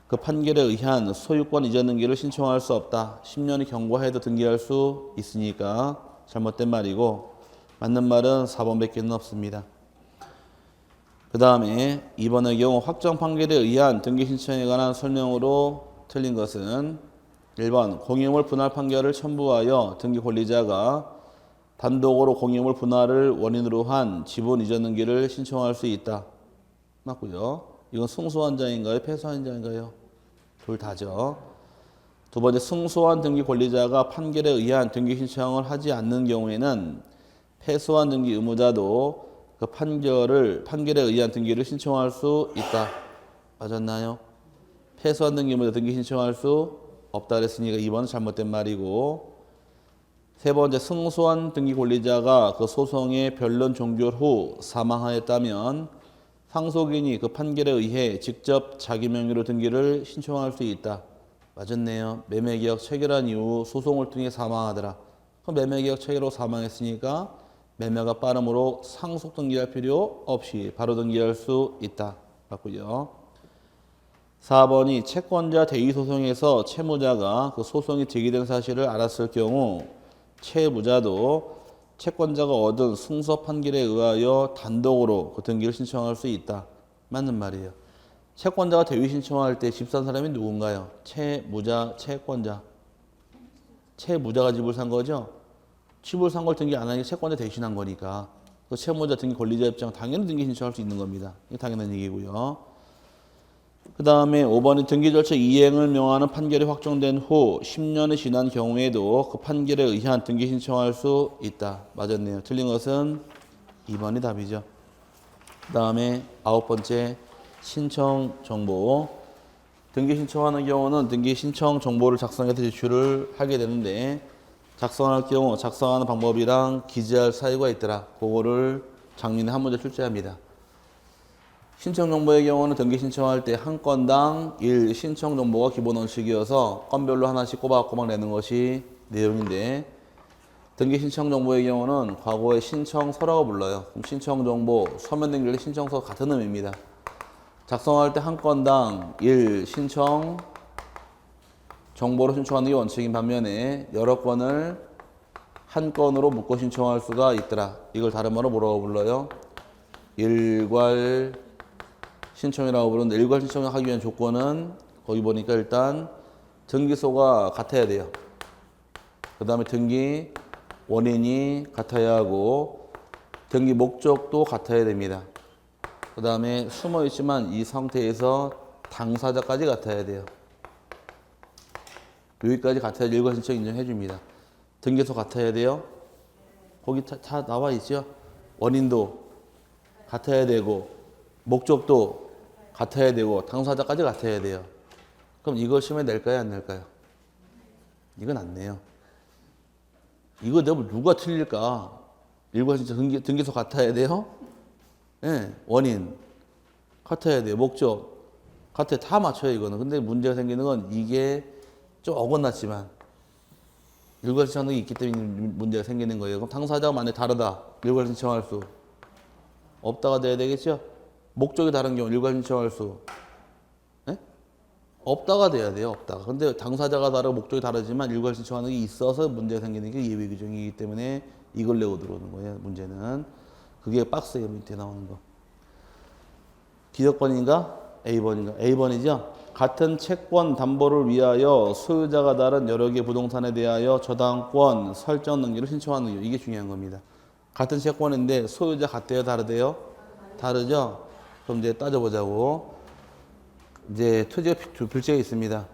A: 그 판결에 의한 소유권 이전 등기를 신청할 수 없다. 10년이 경과해도 등기할 수 있으니까 잘못된 말이고 맞는 말은 4번밖에는 없습니다. 그 다음에 2번의 경우 확정 판결에 의한 등기 신청에 관한 설명으로 틀린 것은 1번 공유물 분할 판결을 첨부하여 등기 권리자가 단독으로 공유물 분할을 원인으로 한 지분 이전 등기를 신청할 수 있다. 맞고요. 이건 승소한 자인가요? 패소한 자인가요? 둘 다죠. 두 번째, 승소한 등기 권리자가 판결에 의한 등기 신청을 하지 않는 경우에는 패소한 등기 의무자도 그 판결에 의한 등기를 신청할 수 있다. 맞았나요? 패소한 등기 의무자 등기 신청할 수 없다 그랬으니까 2번은 잘못된 말이고. 세 번째, 승소한 등기 권리자가 그 소송의 변론 종결 후 사망하였다면 상속인이 그 판결에 의해 직접 자기 명의로 등기를 신청할 수 있다. 맞았네요. 매매계약 체결한 이후 소송을 통해 사망하더라. 그럼 매매계약 체결로 사망했으니까 매매가 빠름으로 상속 등기할 필요 없이 바로 등기할 수 있다. 맞고요. 4번이 채권자 대위 소송에서 채무자가 그 소송이 제기된 사실을 알았을 경우 채무자도 채권자가 얻은 승소 판결에 의하여 단독으로 그 등기를 신청할 수 있다. 맞는 말이에요. 채권자가 대위 신청할 때 집 산 사람이 누군가요? 채무자, 채권자. 채무자가 집을 산 거죠? 집을 산 걸 등기 안 하니까 채권자 대신한 거니까 그 채무자 등기 권리자 입장 당연히 등기 신청할 수 있는 겁니다. 이게 당연한 얘기고요. 그 다음에 5번이 등기 절차 이행을 명하는 판결이 확정된 후 10년이 지난 경우에도 그 판결에 의한 등기 신청할 수 있다. 맞았네요. 틀린 것은 2번이 답이죠. 그 다음에 9번째, 신청 정보. 등기 신청하는 경우는 등기 신청 정보를 작성해서 제출을 하게 되는데 작성할 경우 작성하는 방법이랑 기재할 사유가 있더라. 그거를 장면에 한 문제 출제합니다. 신청 정보의 경우는 등기 신청할 때 한 건당 1 신청 정보가 기본 원칙이어서 건별로 하나씩 꼬박꼬박 내는 것이 내용인데 등기 신청 정보의 경우는 과거에 신청서라고 불러요. 그럼 신청 정보, 서면 등기를 신청서 같은 의미입니다. 작성할 때 한 건당 1 신청 정보로 신청하는 게 원칙인 반면에 여러 건을 한 건으로 묶어 신청할 수가 있더라. 이걸 다른 말로 뭐라고 불러요? 일괄 신청이라고 부르는데 일괄 신청을 하기 위한 조건은 거기 보니까 일단 등기소가 같아야 돼요. 그 다음에 등기 원인이 같아야 하고 등기 목적도 같아야 됩니다. 그 다음에 숨어 있지만 이 상태에서 당사자까지 같아야 돼요. 여기까지 같아야 일괄 신청 인정해 줍니다. 등기소 같아야 돼요. 거기 다 나와 있죠. 원인도 같아야 되고 목적도 같아야 되고 당사자까지 같아야 돼요. 그럼 이걸 시험에 낼까요? 안 낼까요? 이건 안 내요. 이거 내면 누가 틀릴까? 일괄 신청 등기소 같아야 돼요. 네, 원인 같아야 돼요. 목적 같아요. 다 맞춰요 이거는. 근데 문제가 생기는 건 이게 좀 어긋났지만 일괄 신청이 있기 때문에 문제가 생기는 거예요. 그럼 당사자가 만약에 다르다. 일괄 신청할 수 없다가 돼야 되겠죠? 목적이 다른 경우 일괄 신청할 수 네? 없다가 돼야 돼요. 없다가. 근데 당사자가 다르고 목적이 다르지만 일괄 신청하는 게 있어서 문제가 생기는 게 예외 규정이기 때문에 이걸 내고 들어오는 거예요. 문제는. 그게 박스에 밑에 나오는 거. 기적번인가? A번인가? A번이죠? 같은 채권 담보를 위하여 소유자가 다른 여러 개 부동산에 대하여 저당권 설정 등기를 신청하는 경우. 이게 중요한 겁니다. 같은 채권인데 소유자 같대요? 다르대요? 다르죠? 그럼 이제 따져보자고. 이제 토지가 두 필지가 있습니다.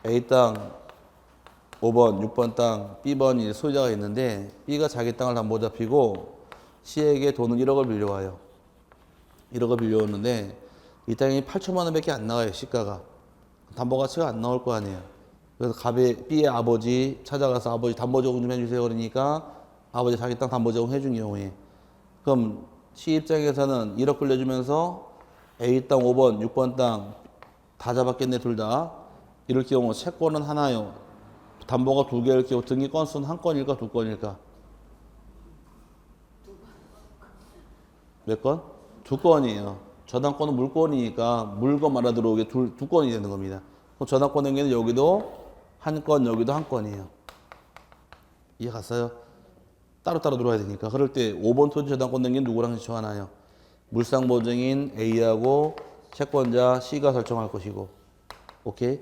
A: A 땅 5번, 6번 땅, B번이 소유자가 있는데 B가 자기 땅을 담보 잡히고 C에게 돈을 1억을 빌려와요. 1억을 빌려오는데 이 땅이 8천만 원밖에 안 나와요. 시가가. 담보 가치가 안 나올 거 아니에요. 그래서 B의 아버지 찾아가서 아버지 담보 제공 좀 해주세요. 그러니까 아버지 자기 땅 담보 제공 해준 경우에 그럼 C 입장에서는 1억 빌려주면서 A 땅 5번, 6번 땅 다 잡았겠네 둘 다. 이럴 경우 채권은 하나요. 담보가 두 개일 경우 등기 건수는 한 건일까 두 건일까? 몇 건? 두 건이에요. 저당권은 물건이니까 물건 말아 들어오게 두 건이 되는 겁니다. 그럼 저당권 등기는 여기도 한 건, 여기도 한 건이에요. 이해 갔어요? 따로따로 들어와야 되니까. 그럴 때 5번 토지 저당권 등기는 누구랑 신청하나요? 물상보증인 A하고 채권자 C가 설정할 것이고. 오케이?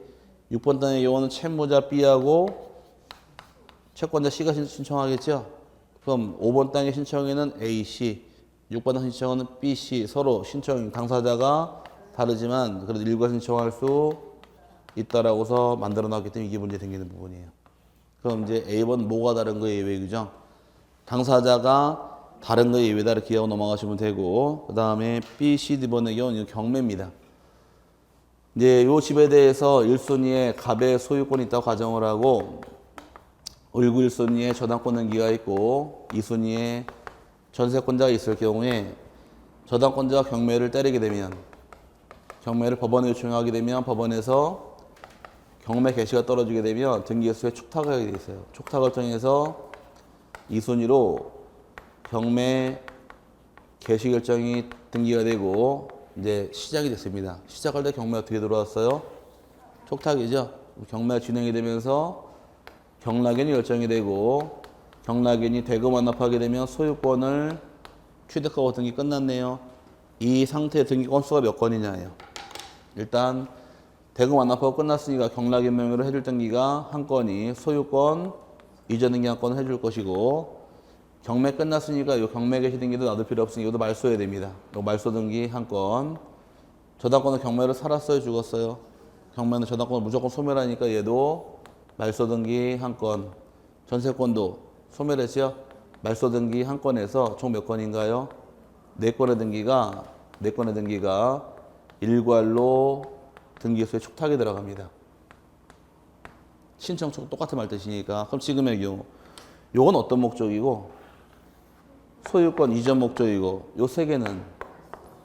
A: 6번 땅의 경우는 채무자 B하고 채권자 C가 신청하겠죠? 그럼 5번 땅의 신청에는 A, C, 6번 땅 신청은 B, C 서로 신청 당사자가 다르지만 그래도 일괄 신청할 수 있다라고서 만들어 놨기 때문에 이게 문제 생기는 부분이에요. 그럼 이제 A번 뭐가 다른 거예요? 예외 규정. 당사자가 다른 거에 예외다를 기하고 넘어가시면 되고 그 다음에 B, C, D번의 경우는 경매입니다. 이제 요 집에 대해서 1순위에 갑의 소유권이 있다고 가정을 하고 을구 1순위에 저당권 등기가 있고 2순위에 전세권자가 있을 경우에 저당권자가 경매를 때리게 되면 경매를 법원에 요청하게 되면 법원에서 경매 개시가 떨어지게 되면 등기소에 촉탁을 하게 돼 있어요. 촉탁을 통해서 2순위로 경매 개시 결정이 등기가 되고 이제 시작이 됐습니다. 시작할 때 경매 어떻게 들어왔어요? 촉탁이죠. 경매가 진행이 되면서 경락인이 결정이 되고 경락인이 대금 완납하게 되면 소유권을 취득하고 등기 끝났네요. 이 상태의 등기 건수가 몇 건이냐예요. 일단 대금 완납하고 끝났으니까 경락인 명의로 해줄 등기가 한 건이 소유권 이전 등기 한 건을 해줄 것이고 경매 끝났으니까 이 경매 개시 등기도 놔둘 필요 없으니까 이것도 말소해야 됩니다. 이 말소 등기 한 건. 저당권은 경매를 살았어요, 죽었어요? 경매는 저당권을 무조건 소멸하니까 얘도 말소 등기 한 건. 전세권도 소멸했죠? 말소 등기 한 건에서 총 몇 건인가요? 네 건의 등기가 일괄로 등기소에 촉탁이 들어갑니다. 신청 똑같은 말 뜻이니까. 그럼 지금의 경우 요건 어떤 목적이고 소유권 이전 목적이고 요 세 개는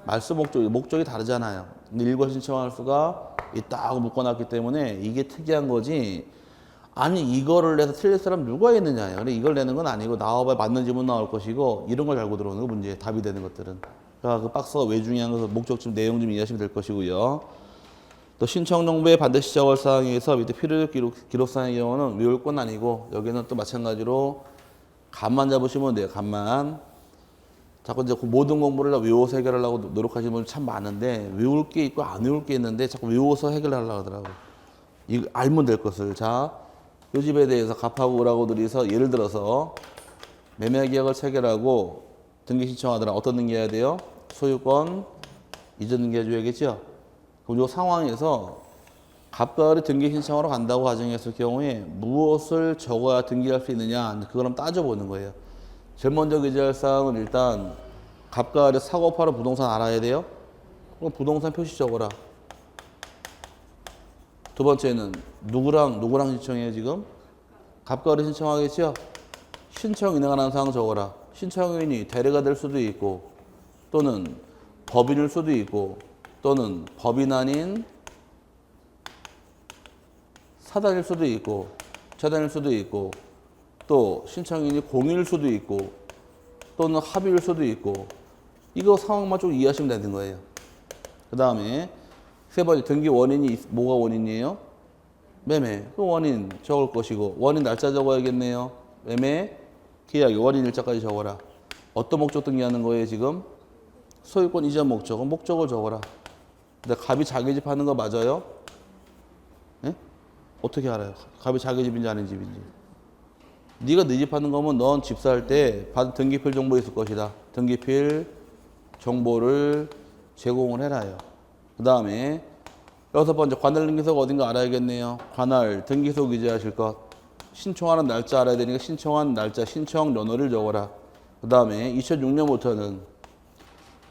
A: 말소 목적이 다르잖아요. 근데 일괄 신청할 수가 있다 하고 묶어놨기 때문에 이게 특이한 거지. 아니 이거를 내서 틀릴 사람 누가 있느냐요. 근데 이걸 내는 건 아니고 나와봐야 맞는 지문 나올 것이고 이런 걸 알고 들어오는 거 문제 답이 되는 것들은. 그러니까 그 박스가 왜 중요한 것은 목적 좀 내용 좀 이해하시면 될 것이고요. 또 신청 정보에 반드시 시작할 사항에 의해서 밑에 필요적 기록사항의 경우는 외울 건 아니고 여기는 또 마찬가지로 간만 잡으시면 돼요. 간만. 자꾸 이제 그 모든 공부를 외워서 해결하려고 노력하시는 분들 참 많은데 외울 게 있고 안 외울 게 있는데 자꾸 외워서 해결하려고 하더라고요. 이거 알면 될 것을. 자, 이 집에 대해서 갑하고 을하고 둘이서 예를 들어서 매매 계약을 체결하고 등기 신청하더라. 어떤 등기해야 돼요? 소유권 이전 등기해 줘야겠죠. 그럼 이 상황에서 갑과 을이 등기 신청하러 간다고 가정했을 경우에 무엇을 적어야 등기할 수 있느냐, 그걸 따져보는 거예요. 제일 먼저 기재할 사항은 일단 갑과 을의 사고 파는 부동산 알아야 돼요. 그럼 부동산 표시 적어라. 두 번째는 누구랑 신청해요 지금? 갑과 을이 신청하겠죠? 신청 인하가는 사항 적어라. 신청인이 대리가 될 수도 있고 또는 법인일 수도 있고 또는 법인 아닌 사단일 수도 있고 재단일 수도 있고 또 신청인이 공인일 수도 있고 또는 합의일 수도 있고 이거 상황만 좀 이해하시면 되는 거예요. 그 다음에 세 번째 등기 원인이 뭐가 원인이에요? 매매. 그 원인 적을 것이고 원인 날짜 적어야겠네요. 매매 계약의 원인 일자까지 적어라. 어떤 목적 등기하는 거예요 지금? 소유권 이전 목적은 목적을 적어라. 근데 갑이 자기 집 하는 거 맞아요? 예? 어떻게 알아요? 갑이 자기 집인지 아닌 집인지. 네가 네 집 하는 거면 넌 집사할 때 받은 등기필 정보 있을 것이다. 등기필 정보를 제공을 해라요. 그 다음에 여섯 번째 관할 등기소가 어딘가 알아야겠네요. 관할 등기소 기재하실 것. 신청하는 날짜 알아야 되니까 신청한 날짜 신청 연호를 적어라. 그 다음에 2006년부터는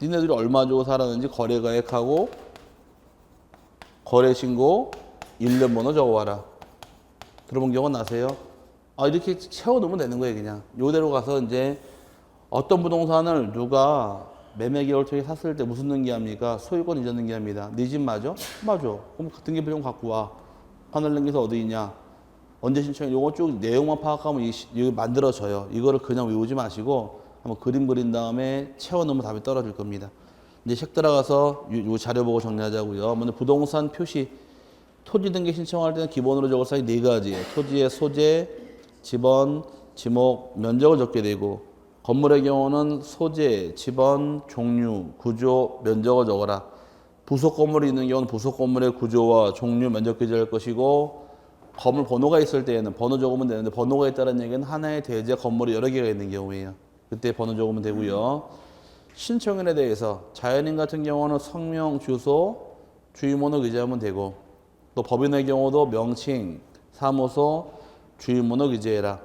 A: 니네들이 얼마 주고 살았는지 거래가액하고 거래신고 1년 번호 적어와라. 들어본 기억은 나세요? 아, 이렇게 채워놓으면 되는 거예요 그냥. 요대로 가서 이제 어떤 부동산을 누가 매매 계약을 통해 샀을 때 무슨 등기합니까? 소유권 이전 등기합니다. 네 집 맞아? 맞아. 그럼 등기표 좀 갖고 와. 관할 등기소 어디 있냐? 언제 신청해? 요거 쭉 내용만 파악하면 이거 만들어져요. 이거를 그냥 외우지 마시고 한번 그림 그린 다음에 채워놓으면 답이 떨어질 겁니다. 이제 책 들어가서 요 자료 보고 정리하자고요. 먼저 부동산 표시. 토지 등기 신청할 때는 기본으로 적을 사항이 네 가지예요. 토지의 소재, 지번, 지목, 면적을 적게 되고 건물의 경우는 소재, 지번, 종류, 구조, 면적을 적어라. 부속 건물이 있는 경우는 부속 건물의 구조와 종류, 면적 기재할 것이고 건물 번호가 있을 때에는 번호 적으면 되는데 번호가 있다는 얘기는 하나의 대지에 건물이 여러 개가 있는 경우예요. 그때 번호 적으면 되고요. 신청인에 대해서 자연인 같은 경우는 성명, 주소, 주민번호 기재하면 되고 또 법인의 경우도 명칭, 사무소, 주민번호 기재해라.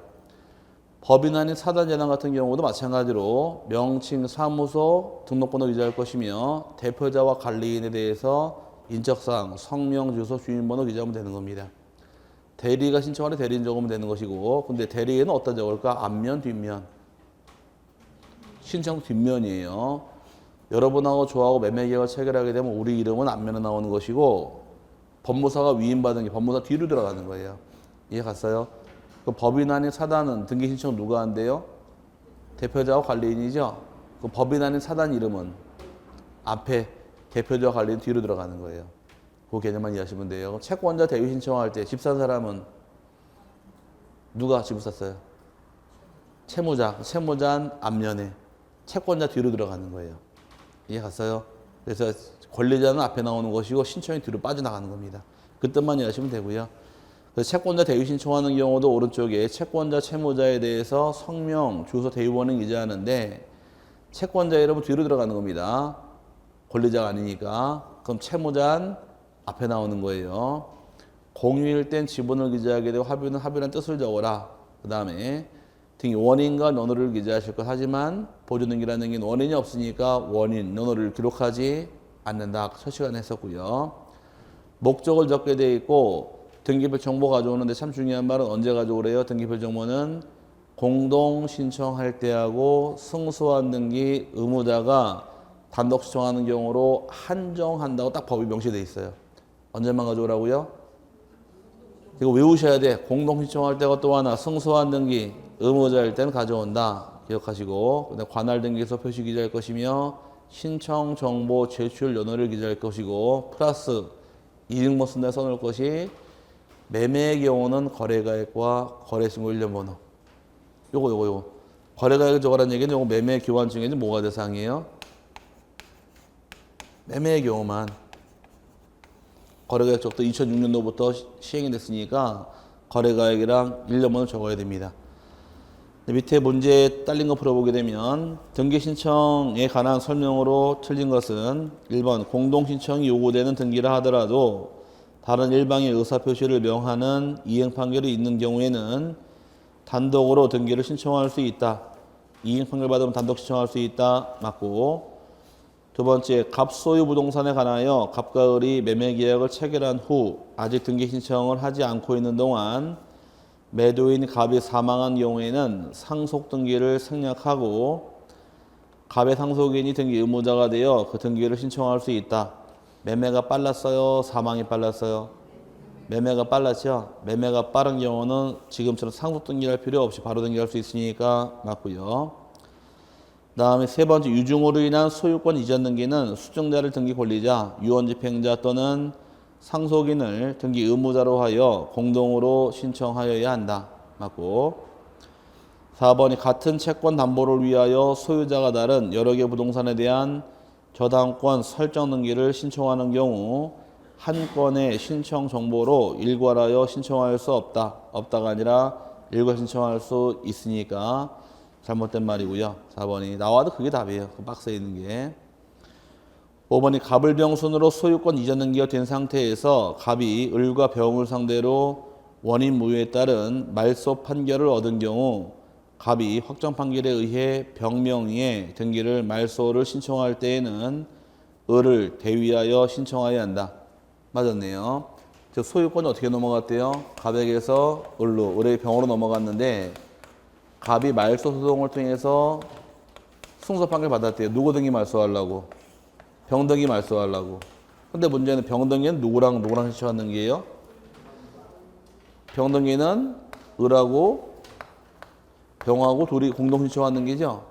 A: 법인 아닌 사단 재단 같은 경우도 마찬가지로 명칭, 사무소, 등록번호 기재할 것이며 대표자와 관리인에 대해서 인적사항, 성명, 주소, 주민번호 기재하면 되는 겁니다. 대리가 신청할 때 대리인 적으면 되는 것이고 근데 대리인은 어디다 적을까? 앞면, 뒷면. 신청 뒷면이에요. 여러분하고 저하고 매매 계약을 체결하게 되면 우리 이름은 앞면에 나오는 것이고 법무사가 위임받은 게 법무사 뒤로 들어가는 거예요. 이해 갔어요? 그 법인 아닌 사단은 등기 신청 누가 한대요? 대표자와 관리인이죠. 그 법인 아닌 사단 이름은 앞에 대표자와 관리인 뒤로 들어가는 거예요. 그 개념만 이해하시면 돼요. 채권자 대위 신청할 때 집 산 사람은 누가 집을 샀어요? 채무자. 채무자는 앞면에 채권자 뒤로 들어가는 거예요. 이해 갔어요? 그래서 권리자는 앞에 나오는 것이고 신청이 뒤로 빠져나가는 겁니다. 그 뜻만 이해하시면 되고요. 그래서 채권자 대위 신청하는 경우도 오른쪽에 채권자 채무자에 대해서 성명, 주소, 대위번호 기재하는데 채권자 이름은 뒤로 들어가는 겁니다. 권리자가 아니니까. 그럼 채무자는 앞에 나오는 거예요. 공유일 땐 지분을 기재하게 되고 합의는 합의란 뜻을 적어라. 그 다음에 등기 원인과 연호를 기재하실 것. 하지만 보조등기라는 게 원인이 없으니까 원인, 연호를 기록하지 않는다. 첫 시간에 했었고요. 목적을 적게 돼 있고 등기표 정보 가져오는데 참 중요한 말은 언제 가져오래요? 등기표 정보는 공동 신청할 때하고 승소한 등기 의무자가 단독 신청하는 경우로 한정한다고 딱 법이 명시되어 있어요. 언제만 가져오라고요? 이거 외우셔야 돼. 공동 신청할 때가 또 하나 승소한 등기 의무자일 때는 가져온다. 기억하시고 그다음 관할 등기소 표시 기재할 것이며 신청 정보 제출 연호를 기재할 것이고 플러스 이응모 쓴다 써놓을 것이 매매의 경우는 거래가액과 거래신고 1년 번호. 요거. 거래가액을 적어라는 얘기는 요거 매매 교환 중에는 뭐가 대상이에요? 매매의 경우만. 거래계약서부터 2006년도부터 시행이 됐으니까 거래가액이랑 1년번호 적어야 됩니다. 밑에 문제에 딸린 거 풀어보게 되면 등기 신청에 관한 설명으로 틀린 것은 1번 공동신청이 요구되는 등기라 하더라도 다른 일방의 의사표시를 명하는 이행 판결이 있는 경우에는 단독으로 등기를 신청할 수 있다. 이행 판결 받으면 단독 신청할 수 있다. 맞고, 두 번째, 갑 소유 부동산에 관하여 갑과 을이 매매 계약을 체결한 후 아직 등기 신청을 하지 않고 있는 동안 매도인 갑이 사망한 경우에는 상속 등기를 생략하고 갑의 상속인이 등기 의무자가 되어 그 등기를 신청할 수 있다. 매매가 빨랐어요? 사망이 빨랐어요? 매매가 빨랐죠? 매매가 빠른 경우는 지금처럼 상속 등기할 필요 없이 바로 등기할 수 있으니까 맞고요. 다음에 세 번째, 유증으로 인한 소유권 이전 등기는 수증자를 등기 권리자, 유언집행자 또는 상속인을 등기 의무자로 하여 공동으로 신청하여야 한다. 맞고, 4번이 같은 채권 담보를 위하여 소유자가 다른 여러 개 부동산에 대한 저당권 설정 등기를 신청하는 경우 한 건의 신청 정보로 일괄하여 신청할 수 없다. 없다가 아니라 일괄 신청할 수 있으니까 잘못된 말이고요. 4번이 나와도 그게 답이에요. 그 박스에 있는 게. 5번이 갑을 병순으로 소유권 이전 등기가 된 상태에서 갑이 을과 병을 상대로 원인 무효에 따른 말소 판결을 얻은 경우 갑이 확정 판결에 의해 병명의의 등기를 말소를 신청할 때에는 을을 대위하여 신청해야 한다. 맞았네요. 즉 소유권이 어떻게 넘어갔대요? 갑에게서 을로, 을의 병으로 넘어갔는데 갑이 말소 소송을 통해서 승소 판결 받았대요. 누구 등기 말소하려고? 병등기 말소하려고. 근데 문제는 병등기는 누구랑 신청하는 게예요? 병등기는 을하고 병하고 둘이 공동 신청하는 게죠.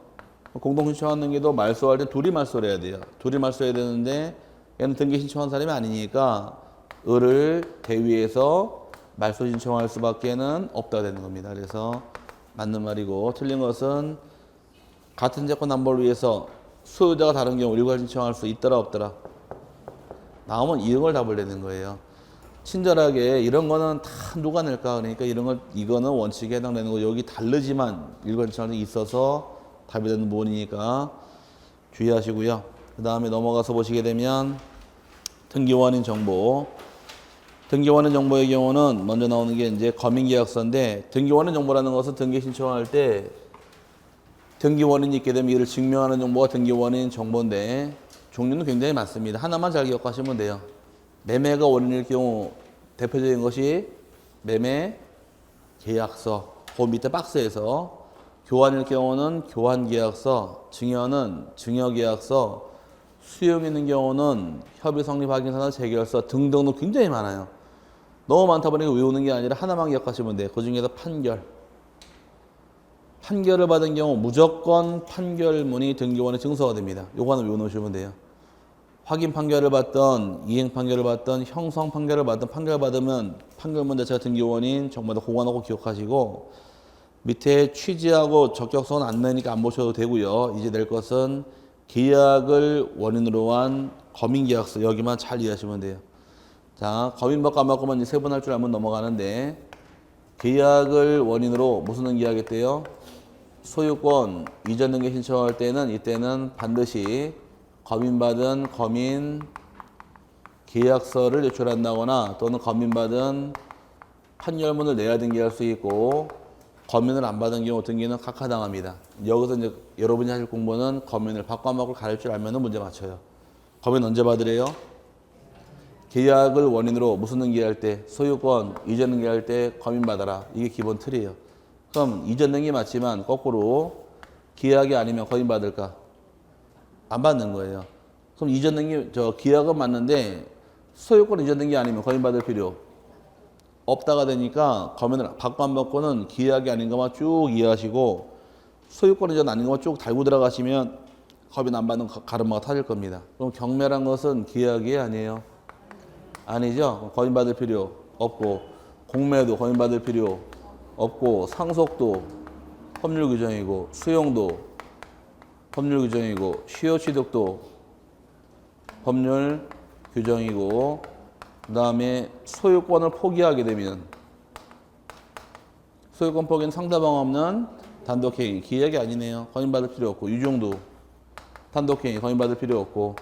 A: 공동 신청하는 게도 말소할 때 둘이 말소를 해야 돼요. 둘이 말소해야 되는데 얘는 등기 신청한 사람이 아니니까 을을 대위해서 말소 신청할 수밖에는 없다 되는 겁니다. 그래서 맞는 말이고, 틀린 것은 같은 채권 담보를 위해서 소유자가 다른 경우 일괄 신청할 수 있더라 없더라. 나오면 이런 걸 답을 내는 거예요. 친절하게 이런 거는 다 누가 낼까? 그러니까 이거는 원칙에 해당되는 거, 여기 다르지만 일괄 신청이 있어서 답이 되는 부분이니까 주의하시고요. 그 다음에 넘어가서 보시게 되면 등기원인 정보. 등기원인 정보의 경우는 먼저 나오는 게 이제 검인계약서인데, 등기원인 정보라는 것은 등기 신청할 때 등기원인이 있게 되면 이를 증명하는 정보가 등기원인 정보인데 종류는 굉장히 많습니다. 하나만 잘 기억하시면 돼요. 매매가 원인일 경우 대표적인 것이 매매 계약서, 그 밑에 박스에서, 교환일 경우는 교환계약서, 증여는 증여계약서, 수용 있는 경우는 협의 성립 확인서나 재결서 등등도 굉장히 많아요. 너무 많다 보니까 외우는 게 아니라 하나만 기억하시면 돼요. 그 중에서 판결을 받은 경우 무조건 판결문이 등기원에 증서가 됩니다. 요거 하나 외워놓으시면 돼요. 확인 판결을 받던, 이행 판결을 받던, 형성 판결을 받던, 판결 받으면 판결문 자체가 등기원인 정보다 보관하고 기억하시고, 밑에 취지하고 적격서는 안 내니까 안 보셔도 되고요. 이제 낼 것은 계약을 원인으로 한 검인계약서, 여기만 잘 이해하시면 돼요. 자, 검인법 까먹으면 세 번 할 줄 알면 넘어가는데, 계약을 원인으로 무슨 등기하겠대요? 소유권 이전 등기 신청할 때는 이때는 반드시 검인받은 검인 계약서를 제출한다거나 또는 검인받은 판결문을 내야 등기할 수 있고, 검인을 안 받은 경우 등기는 각하당합니다. 여기서 이제 여러분이 하실 공부는 검인을 받고 안 받고 가릴 줄 알면 문제 맞춰요. 검인 언제 받으래요? 계약을 원인으로 무슨 등기할 때, 소유권 이전 등기할 때 검인 받아라. 이게 기본 틀이에요. 그럼 이전 등기 맞지만 거꾸로 계약이 아니면 검인 받을까? 안 받는 거예요. 그럼 이전 등기, 계약은 맞는데 소유권 이전 등기 아니면 검인 받을 필요 없다가 되니까 검인을 받고 안 받고는 계약이 아닌 것만 쭉 이해하시고, 소유권 이전 아닌 것만 쭉 달고 들어가시면 검인 안 받는 가르마가 타질 겁니다. 그럼 경매란 것은 계약이 아니에요? 아니죠. 검인 받을 필요 없고, 공매도 검인 받을 필요 없고, 상속도 법률 규정이고, 수용도 법률 규정이고, 시효 취득도 법률 규정이고, 그 다음에 소유권을 포기하게 되면 소유권 포기는 상대방 없는 단독행위, 기약이 아니네요. 거인받을 필요 없고 유종도 단독행위, 거인받을 필요 없고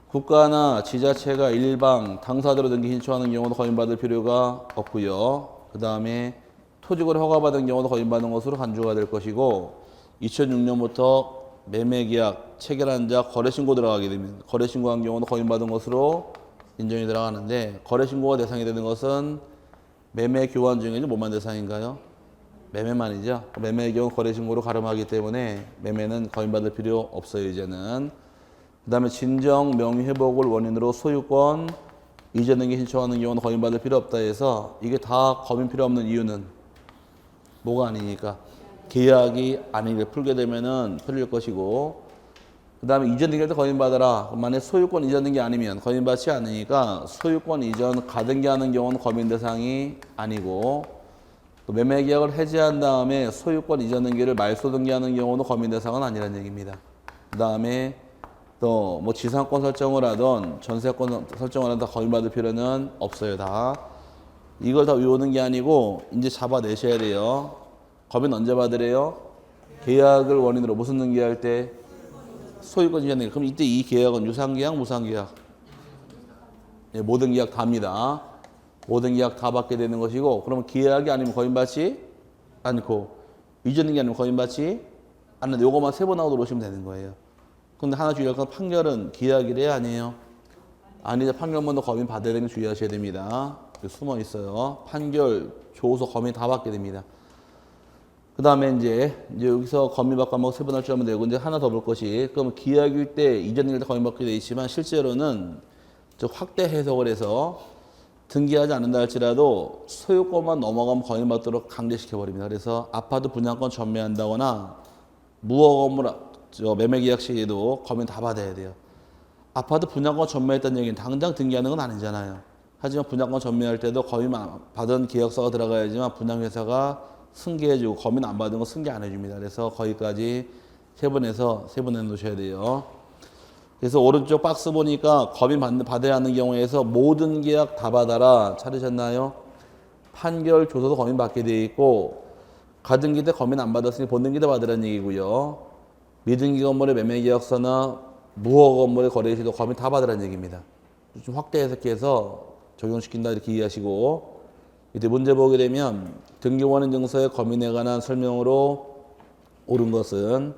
A: 국가나 지자체가 일방 당사자로 등기 신청하는 경우도 거인받을 필요가 없고요. 그 다음에 토지거래 허가받은 경우도 거인받는 것으로 간주가 될 것이고 2006년부터 매매계약 체결한 자 거래신고 들어가게 되면 거래신고한 경우도 거인받은 것으로 인정이 들어가는데 거래신고가 대상이 되는 것은 매매 교환 중에는 뭐만 대상인가요? 매매만이죠. 매매의 경우 거래신고로 가름하기 때문에 매매는 거인받을 필요 없어요. 이제는. 그 다음에 진정 명의회복을 원인으로 소유권 이전 등기 신청하는 경우는 거인받을 필요 없다 해서 이게 다 거민 필요 없는 이유는 뭐가 아니니까 계약이 아니게 풀게 되면은 풀릴 것이고 그 다음에 이전 등기할 때 거인받아라. 만약 소유권 이전 등기 아니면 거인받지 않으니까 소유권 이전 가등기하는 경우는 거민 대상이 아니고 또 매매 계약을 해지한 다음에 소유권 이전 등기를 말소 등기하는 경우도 거민 대상은 아니라는 얘기입니다. 그 다음에 또 뭐 지상권 설정을 하던 전세권 설정을 하던 다 거인받을 필요는 없어요. 다 이걸 다 외우는 게 아니고 이제 잡아내셔야 돼요. 거민 언제 받으래요? 계약을 원인으로 무슨 등기할 때? 소유권 이전 등기. 그럼 이때 이 계약은 유상계약, 무상계약? 네, 모든 계약 다입니다. 모든 계약 다 받게 되는 것이고 그러면 계약이 아니면 거인받지 않고 이전 등기 아니면 거인받지 않는데 요것만 세 번 하고 들어오시면 되는 거예요. 근데 하나 주의할 건 판결은 계약이래요? 아니에요? 아니죠. 판결 먼저 거민 받아야 되는 거 주의하셔야 됩니다. 숨어 있어요. 판결, 조서, 거민 다 받게 됩니다. 그 다음에 이제 여기서 거민 받고 한번 세 번 할 줄 알면 되고 이제 하나 더 볼 것이 그럼 계약일 때 이전 등기일 때 거민 받게 돼 있지만 실제로는 확대 해석을 해서 등기하지 않는다 할지라도 소유권만 넘어가면 거인 받도록 강제시켜 버립니다. 그래서 아파트 분양권 전매한다거나 무허가 건물 매매 계약 시에도 거민 다 받아야 돼요. 아파트 분양권 전매했다는 얘기는 당장 등기하는 건 아니잖아요. 하지만 분양권 전매할 때도 거민 받은 계약서가 들어가야지만 분양회사가 승계해주고 거민 안 받은 거 승계 안 해줍니다. 그래서 거기까지 세분해서 세분해 놓으셔야 돼요. 그래서 오른쪽 박스 보니까 거민 받아야 하는 경우에서 모든 계약 다 받아라 찾으셨나요? 판결 조서도 거민 받게 돼 있고 가등기 때 거민 안 받았으니 본등기 때 받으라는 얘기고요. 미등기 건물의 매매 계약서나 무허가 건물의 거래 시도 거민 다 받으라는 얘기입니다. 좀 확대 해석해서 적용시킨다 이렇게 이해하시고 이때 문제 보게 되면 등기원인 증서의 거민에 관한 설명으로 옳은 것은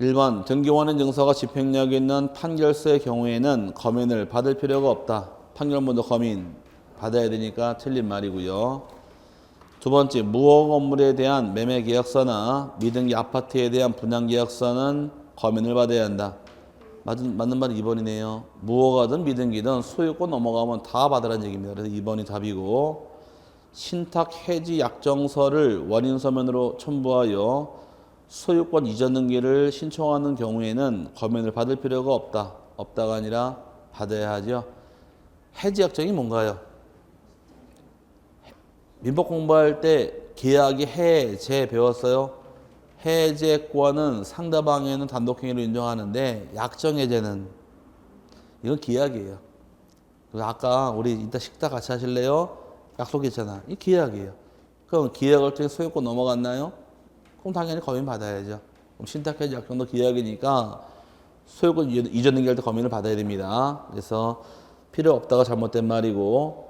A: 1번 등기원인 증서가 집행력이 있는 판결서의 경우에는 거민을 받을 필요가 없다. 판결 먼저 거민 받아야 되니까 틀린 말이고요. 두 번째, 무허가 건물에 대한 매매 계약서나 미등기 아파트에 대한 분양 계약서는 거민을 받아야 한다. 맞는 말은 2번이네요. 무허가든 미등기든 소유권 넘어가면 다 받으라는 얘기입니다. 그래서 2번이 답이고 신탁 해지 약정서를 원인 서면으로 첨부하여 소유권 이전 등기를 신청하는 경우에는 거민을 받을 필요가 없다. 없다가 아니라 받아야 하죠. 해지 약정이 뭔가요? 민법 공부할 때 계약이 해제 배웠어요. 해제권은 상대방에는 단독행위로 인정하는데 약정해제는 이건 계약이에요. 그래서 아까 우리 이따 식사 같이 하실래요? 약속했잖아. 이 계약이에요. 그럼 계약을 통해 소유권 넘어갔나요? 그럼 당연히 거민 받아야죠. 그럼 신탁해지 약정도 계약이니까 소유권 이전 등기할 때 거민을 받아야 됩니다. 그래서 필요 없다가 잘못된 말이고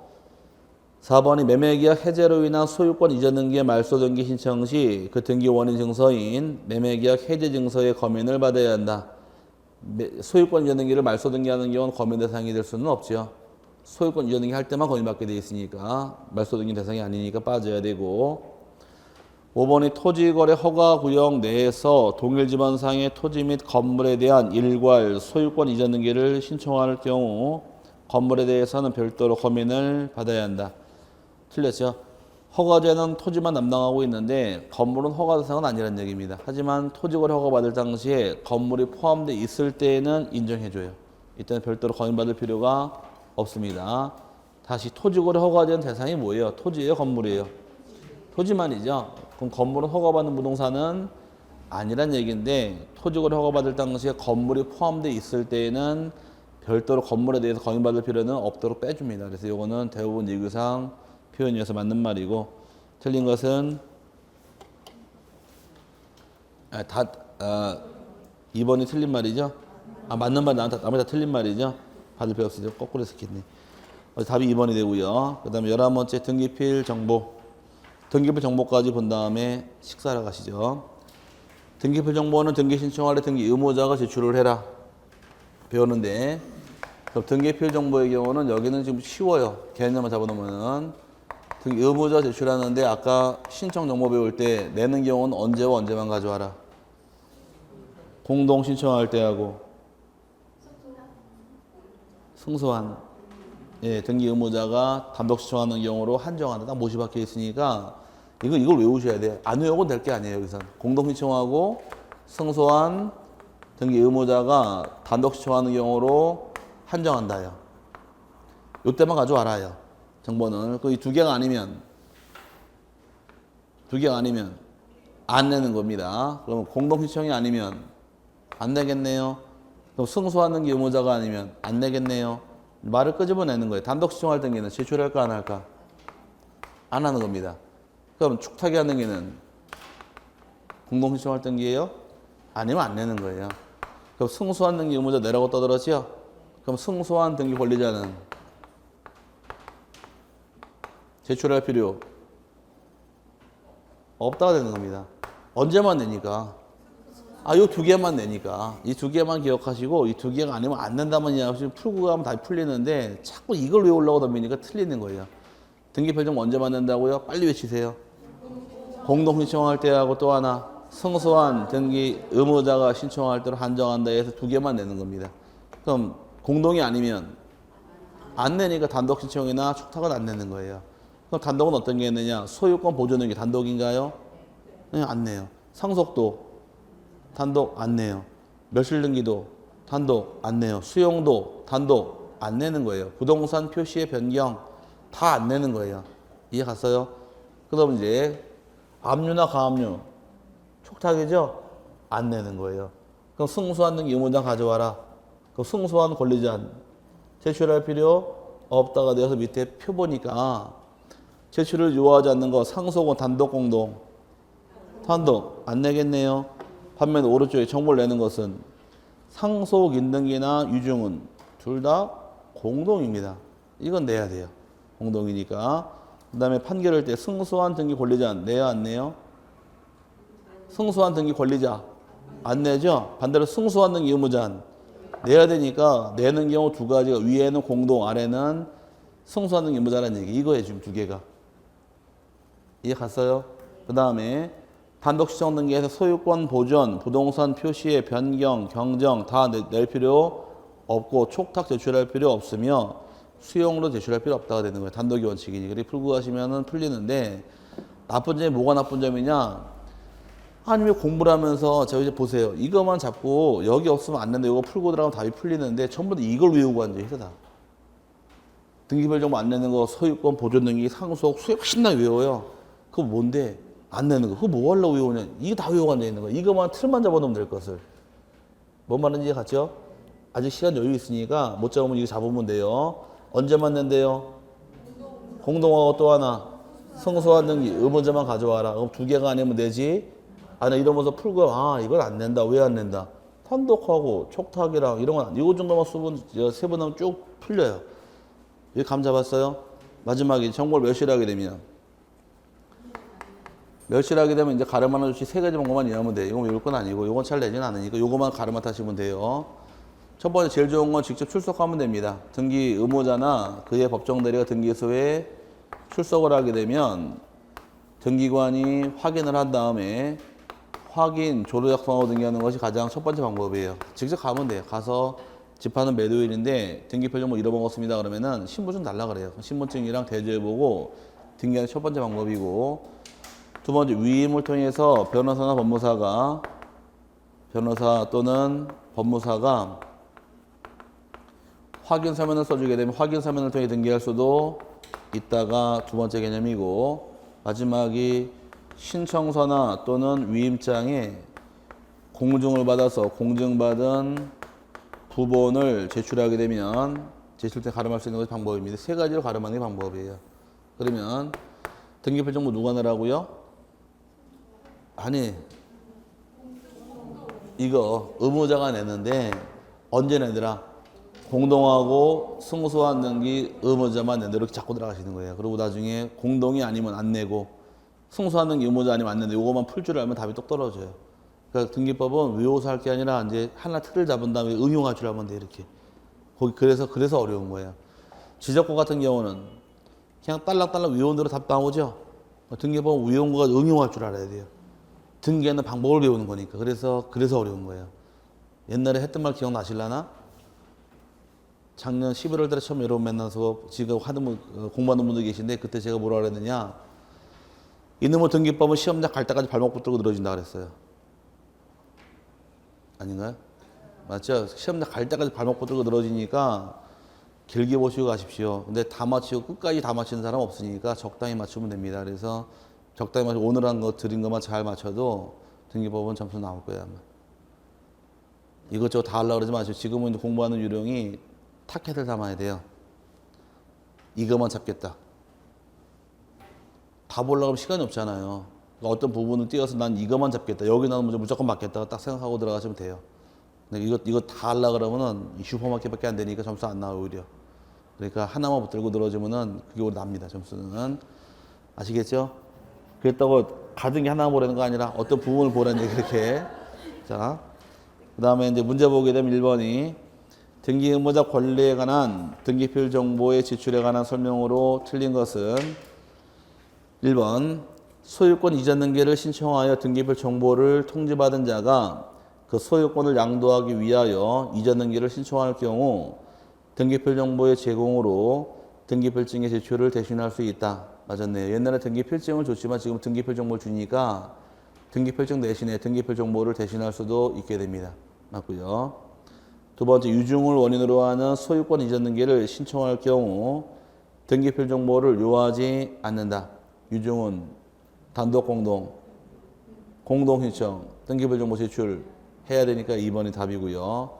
A: 4번이 매매계약 해제로 인한 소유권 이전 등기의 말소 등기 신청 시 그 등기 원인 증서인 매매계약 해제 증서의 거민을 받아야 한다. 소유권 이전 등기를 말소 등기하는 경우는 거민 대상이 될 수는 없죠. 소유권 이전 등기 할 때만 거민받게 돼 있으니까 말소 등기 대상이 아니니까 빠져야 되고 5번이 토지거래 허가구역 내에서 동일지번상의 토지 및 건물에 대한 일괄 소유권 이전 등기를 신청할 경우 건물에 대해서는 별도로 거민을 받아야 한다. 틀렸죠? 허가제는 토지만 담당하고 있는데 건물은 허가 대상은 아니라는 얘기입니다. 하지만 토지거래 허가 받을 당시에 건물이 포함되어 있을 때에는 인정해줘요. 이때는 별도로 거민받을 필요가 없습니다. 다시 토지거래 허가제는 대상이 뭐예요? 토지예요? 건물이에요? 토지만이죠. 그럼 건물은 허가받는 부동산은 아니란 얘기인데 토지거래 허가받을 당시에 건물이 포함되어 있을 때에는 별도로 건물에 대해서 건의받을 필요는 없도록 빼줍니다. 그래서 이거는 대부분 예규상 표현이어서 맞는 말이고, 틀린 것은 2번이 틀린 말이죠. 맞는 말 나머지 다 틀린 말이죠. 받을 필요 없으죠. 거꾸로 했겠네. 답이 2번이 되고요. 그 다음에 11번째 등기필 정보. 등기필 정보까지 본 다음에 식사하러 가시죠. 등기필 정보는 등기 신청할 때 등기 의무자가 제출을 해라. 배웠는데, 그럼 등기필 정보의 경우는 여기는 지금 쉬워요. 개념만 잡아놓으면은. 등기 의무자 제출하는데 아까 신청 정보 배울 때 내는 경우는 언제와 언제만 가져와라. 공동 신청할 때 하고 승소한 등기 의무자가 단독 신청하는 경우로 한정한다. 딱 못이 박혀 있으니까 이걸 외우셔야 돼요. 안 외우고는 될 게 아니에요. 여기서 공동 신청하고 승소한 등기 의무자가 단독 신청하는 경우로 한정한다요. 요때만 가져와라요. 정보는 그 두 개가 아니면 안 내는 겁니다. 그러면 공동 신청이 아니면 안 내겠네요. 그럼 승소하는 게 의무자가 아니면 안 내겠네요. 말을 끄집어내는 거예요. 단독 신청할 등기는 제출할까 안 할까? 안 하는 겁니다. 그럼 축탁이 하는 등기는 공동 신청할 등기예요? 아니면 안 내는 거예요. 그럼 승소한 등기 의무자 내라고 떠들었죠? 그럼 승소한 등기 권리자는 제출할 필요 없다가 되는 겁니다. 언제만 내니까? 요 두 개만 내니까. 이 두 개만 기억하시고, 이 두 개가 아니면 안 낸다만 이야기하시면 풀고 가면 다 풀리는데, 자꾸 이걸 외우려고 덤비니까 틀리는 거예요. 등기필 정보 언제만 낸다고요? 빨리 외치세요. 공동 신청할 때하고 또 하나, 승소한 등기 의무자가 신청할 때로 한정한다 해서 두 개만 내는 겁니다. 그럼 공동이 아니면 안 내니까 단독 신청이나 축탁은 안 내는 거예요. 그럼 단독은 어떤 게 있느냐? 소유권 보존등기 단독인가요? 네, 안 내요. 상속도 단독 안 내요. 멸실등기도 단독 안 내요. 수용도 단독 안 내는 거예요. 부동산 표시의 변경 다 안 내는 거예요. 이해 갔어요? 그럼 이제 압류나 가압류 촉탁이죠? 안 내는 거예요. 그럼 승소한 등기 의무자 가져와라. 그럼 승소한 권리자 제출할 필요 없다가 되어서 밑에 표 보니까 제출을 요구하지 않는 거 상속은 단독 공동 단독 안 내겠네요. 반면 오른쪽에 정보를 내는 것은 상속 인등기나 유증은 둘 다 공동입니다. 이건 내야 돼요. 공동이니까. 그 다음에 판결할 때 승소한 등기 권리자 내야 안 내요? 승소한 등기 권리자 안 내죠? 반대로 승소한 등기 의무자 내야 되니까 내는 경우 두 가지가 위에는 공동, 아래는 승소한 등기 의무자라는 얘기. 이거예요, 지금 두 개가. 이해 갔어요? 그 다음에 단독 신청 등기에서 소유권 보존, 부동산 표시의 변경, 경정 다 낼 필요 없고 촉탁 제출할 필요 없으며 수용으로 제출할 필요 없다가 되는 거예요. 단독이 원칙이니. 그리고 풀고 가시면은 풀리는데 나쁜 점이 뭐가 나쁜 점이냐? 아니 왜 공부를 하면서 자 이제 보세요. 이것만 잡고 여기 없으면 안 된다. 이거 풀고 들어가면 답이 풀리는데 전부 다 이걸 외우고 앉아 있어. 등기별 정보 안 내는 거, 소유권 보존 등기, 상속, 수익 신나게 외워요. 그거 뭔데? 안 내는 거. 그거 뭐 하려고 외우냐? 이거 다 외우고 앉아 있는 거야. 이거만 틀만 잡아놓으면 될 것을. 뭔 말인지 같죠? 아직 시간 여유 있으니까 못 잡으면 이거 잡으면 돼요. 언제만 낸대요? 공동하고 또 하나 승소한 등기 의무자만 가져와라. 그럼 두 개가 아니면 되지. 아니 이러면서 풀고 이걸 안 낸다. 왜 안 낸다? 단독하고 촉탁이랑 이런 건 이거 정도만 세분하면 쭉 풀려요. 여기 감 잡았어요? 마지막에 정보를 멸실하게 되면 이제 가르마 주시 세 가지 방법만 이해하면 돼요. 이건 외울 건 아니고 이건 잘 내진 않으니까 이거만 가르마 타시면 돼요. 첫 번째 제일 좋은 건 직접 출석하면 됩니다. 등기 의무자나 그의 법정 대리가 등기소에 출석을 하게 되면 등기관이 확인을 한 다음에 확인, 조로 작성하고 등기하는 것이 가장 첫 번째 방법이에요. 직접 가면 돼요. 가서 집하는 매도일인데 등기표 정보 잃어먹었습니다. 그러면은 신분증 달라 그래요. 신분증이랑 대조해보고 등기하는 첫 번째 방법이고, 두 번째 위임을 통해서 변호사 또는 법무사가 확인 서면을 써주게 되면 확인 서면을 통해 등기할 수도 있다가 두 번째 개념이고, 마지막이 신청서나 또는 위임장에 공증을 받아서 공증받은 부본을 제출하게 되면 제출 때 가름할 수 있는 것이 방법입니다. 세 가지로 가름하는 게 방법이에요. 그러면 등기필 정보 누가 내라고요? 아니 이거 의무자가 내는데 언제 내더라? 공동하고 승소한 등기 의무자만 낸다 이렇게 자꾸 들어가시는 거예요. 그리고 나중에 공동이 아니면 안 내고 승소한 등기 의무자 아니면 안 내는데 이거만 풀 줄 알면 답이 똑 떨어져요. 그러니까 등기법은 외워서 할 게 아니라 이제 하나 틀을 잡은 다음에 응용할 줄 알면 돼 이렇게. 거기 그래서 어려운 거예요. 지적법 같은 경우는 그냥 딸랑딸랑 외운 대로 답 나오죠. 등기법은 외운 거가 응용할 줄 알아야 돼요. 등기하는 방법을 배우는 거니까. 그래서 어려운 거예요. 옛날에 했던 말 기억나실라나? 작년 11월 달에 처음 여러분 만나서 지금 공부하는 분들 계신데 그때 제가 뭐라 그랬느냐? 이놈의 등기법은 시험장 갈 때까지 발목 붙들고 늘어진다 그랬어요. 아닌가요? 맞죠? 시험장 갈 때까지 발목 붙들고 늘어지니까 길게 보시고 가십시오. 근데 다 맞히고 끝까지 다 맞히는 사람 없으니까 적당히 맞추면 됩니다. 그래서 적당히 맞추고 오늘 한 거 드린 것만 잘 맞춰도 등기법은 점수 나올 거예요. 아마. 이것저것 다 하려고 그러지 마시고 지금은 공부하는 유령이 타켓을 담아야 돼요. 이것만 잡겠다. 다 보려고 하면 시간이 없잖아요. 그러니까 어떤 부분을 띄어서 난 이것만 잡겠다. 여기 나오면 무조건 맞겠다. 딱 생각하고 들어가시면 돼요. 근데 이거 다 하려고 그러면은 슈퍼마켓밖에 안 되니까 점수 안 나와요, 오히려. 그러니까 하나만 붙들고 늘어지면은 그게 오히려 납니다, 점수는. 아시겠죠? 그랬다고 가든 게 하나 보라는 거 아니라 어떤 부분을 보라는 얘기 그렇게. 자, 그 다음에 이제 문제 보게 되면 1번이 등기 의무자 권리에 관한 등기필 정보의 제출에 관한 설명으로 틀린 것은 1번 소유권 이전 등기를 신청하여 등기필 정보를 통지받은 자가 그 소유권을 양도하기 위하여 이전 등기를 신청할 경우 등기필 정보의 제공으로 등기필증의 제출을 대신할 수 있다. 맞았네요. 옛날에 등기필증을 줬지만 지금 등기필 정보를 주니까 등기필증 대신에 등기필 정보를 대신할 수도 있게 됩니다. 맞고요. 두 번째, 유증을 원인으로 하는 소유권 이전 등기를 신청할 경우 등기필 정보를 요하지 않는다. 유증은 단독 공동 신청, 등기필 정보 제출 해야 되니까 2번이 답이고요.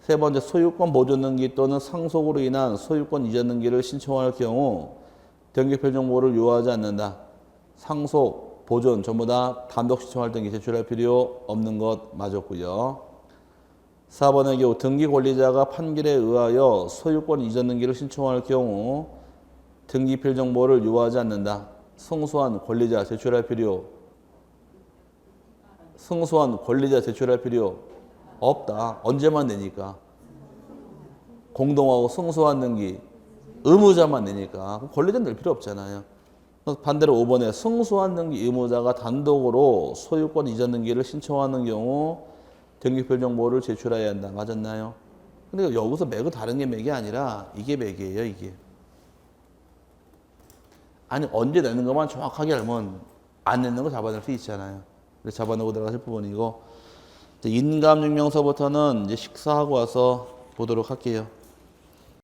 A: 세 번째, 소유권 보존 등기 또는 상속으로 인한 소유권 이전 등기를 신청할 경우 등기필 정보를 요하지 않는다. 상속, 보존 전부 다 단독 신청할 등기 제출할 필요 없는 것 맞았고요. 4번의 경우 등기 권리자가 판결에 의하여 소유권 이전 등기를 신청할 경우 등기필 정보를 요하지 않는다. 승소한 권리자 제출할 필요 없다. 언제만 내니까. 공동하고 승소한 등기 의무자만 내니까 권리자는 낼 필요 없잖아요. 반대로 5번에 승소한 등기 의무자가 단독으로 소유권 이전 등기를 신청하는 경우 등기필 정보를 제출해야 한다. 맞았나요? 근데 여기서 맥은 다른 게 맥이 아니라 이게 맥이에요, 이게. 아니, 언제 내는 것만 정확하게 알면 안 내는 거 잡아낼 수 있잖아요. 그래서 잡아내고 들어가실 부분이고, 인감증명서부터는 이제 식사하고 와서 보도록 할게요.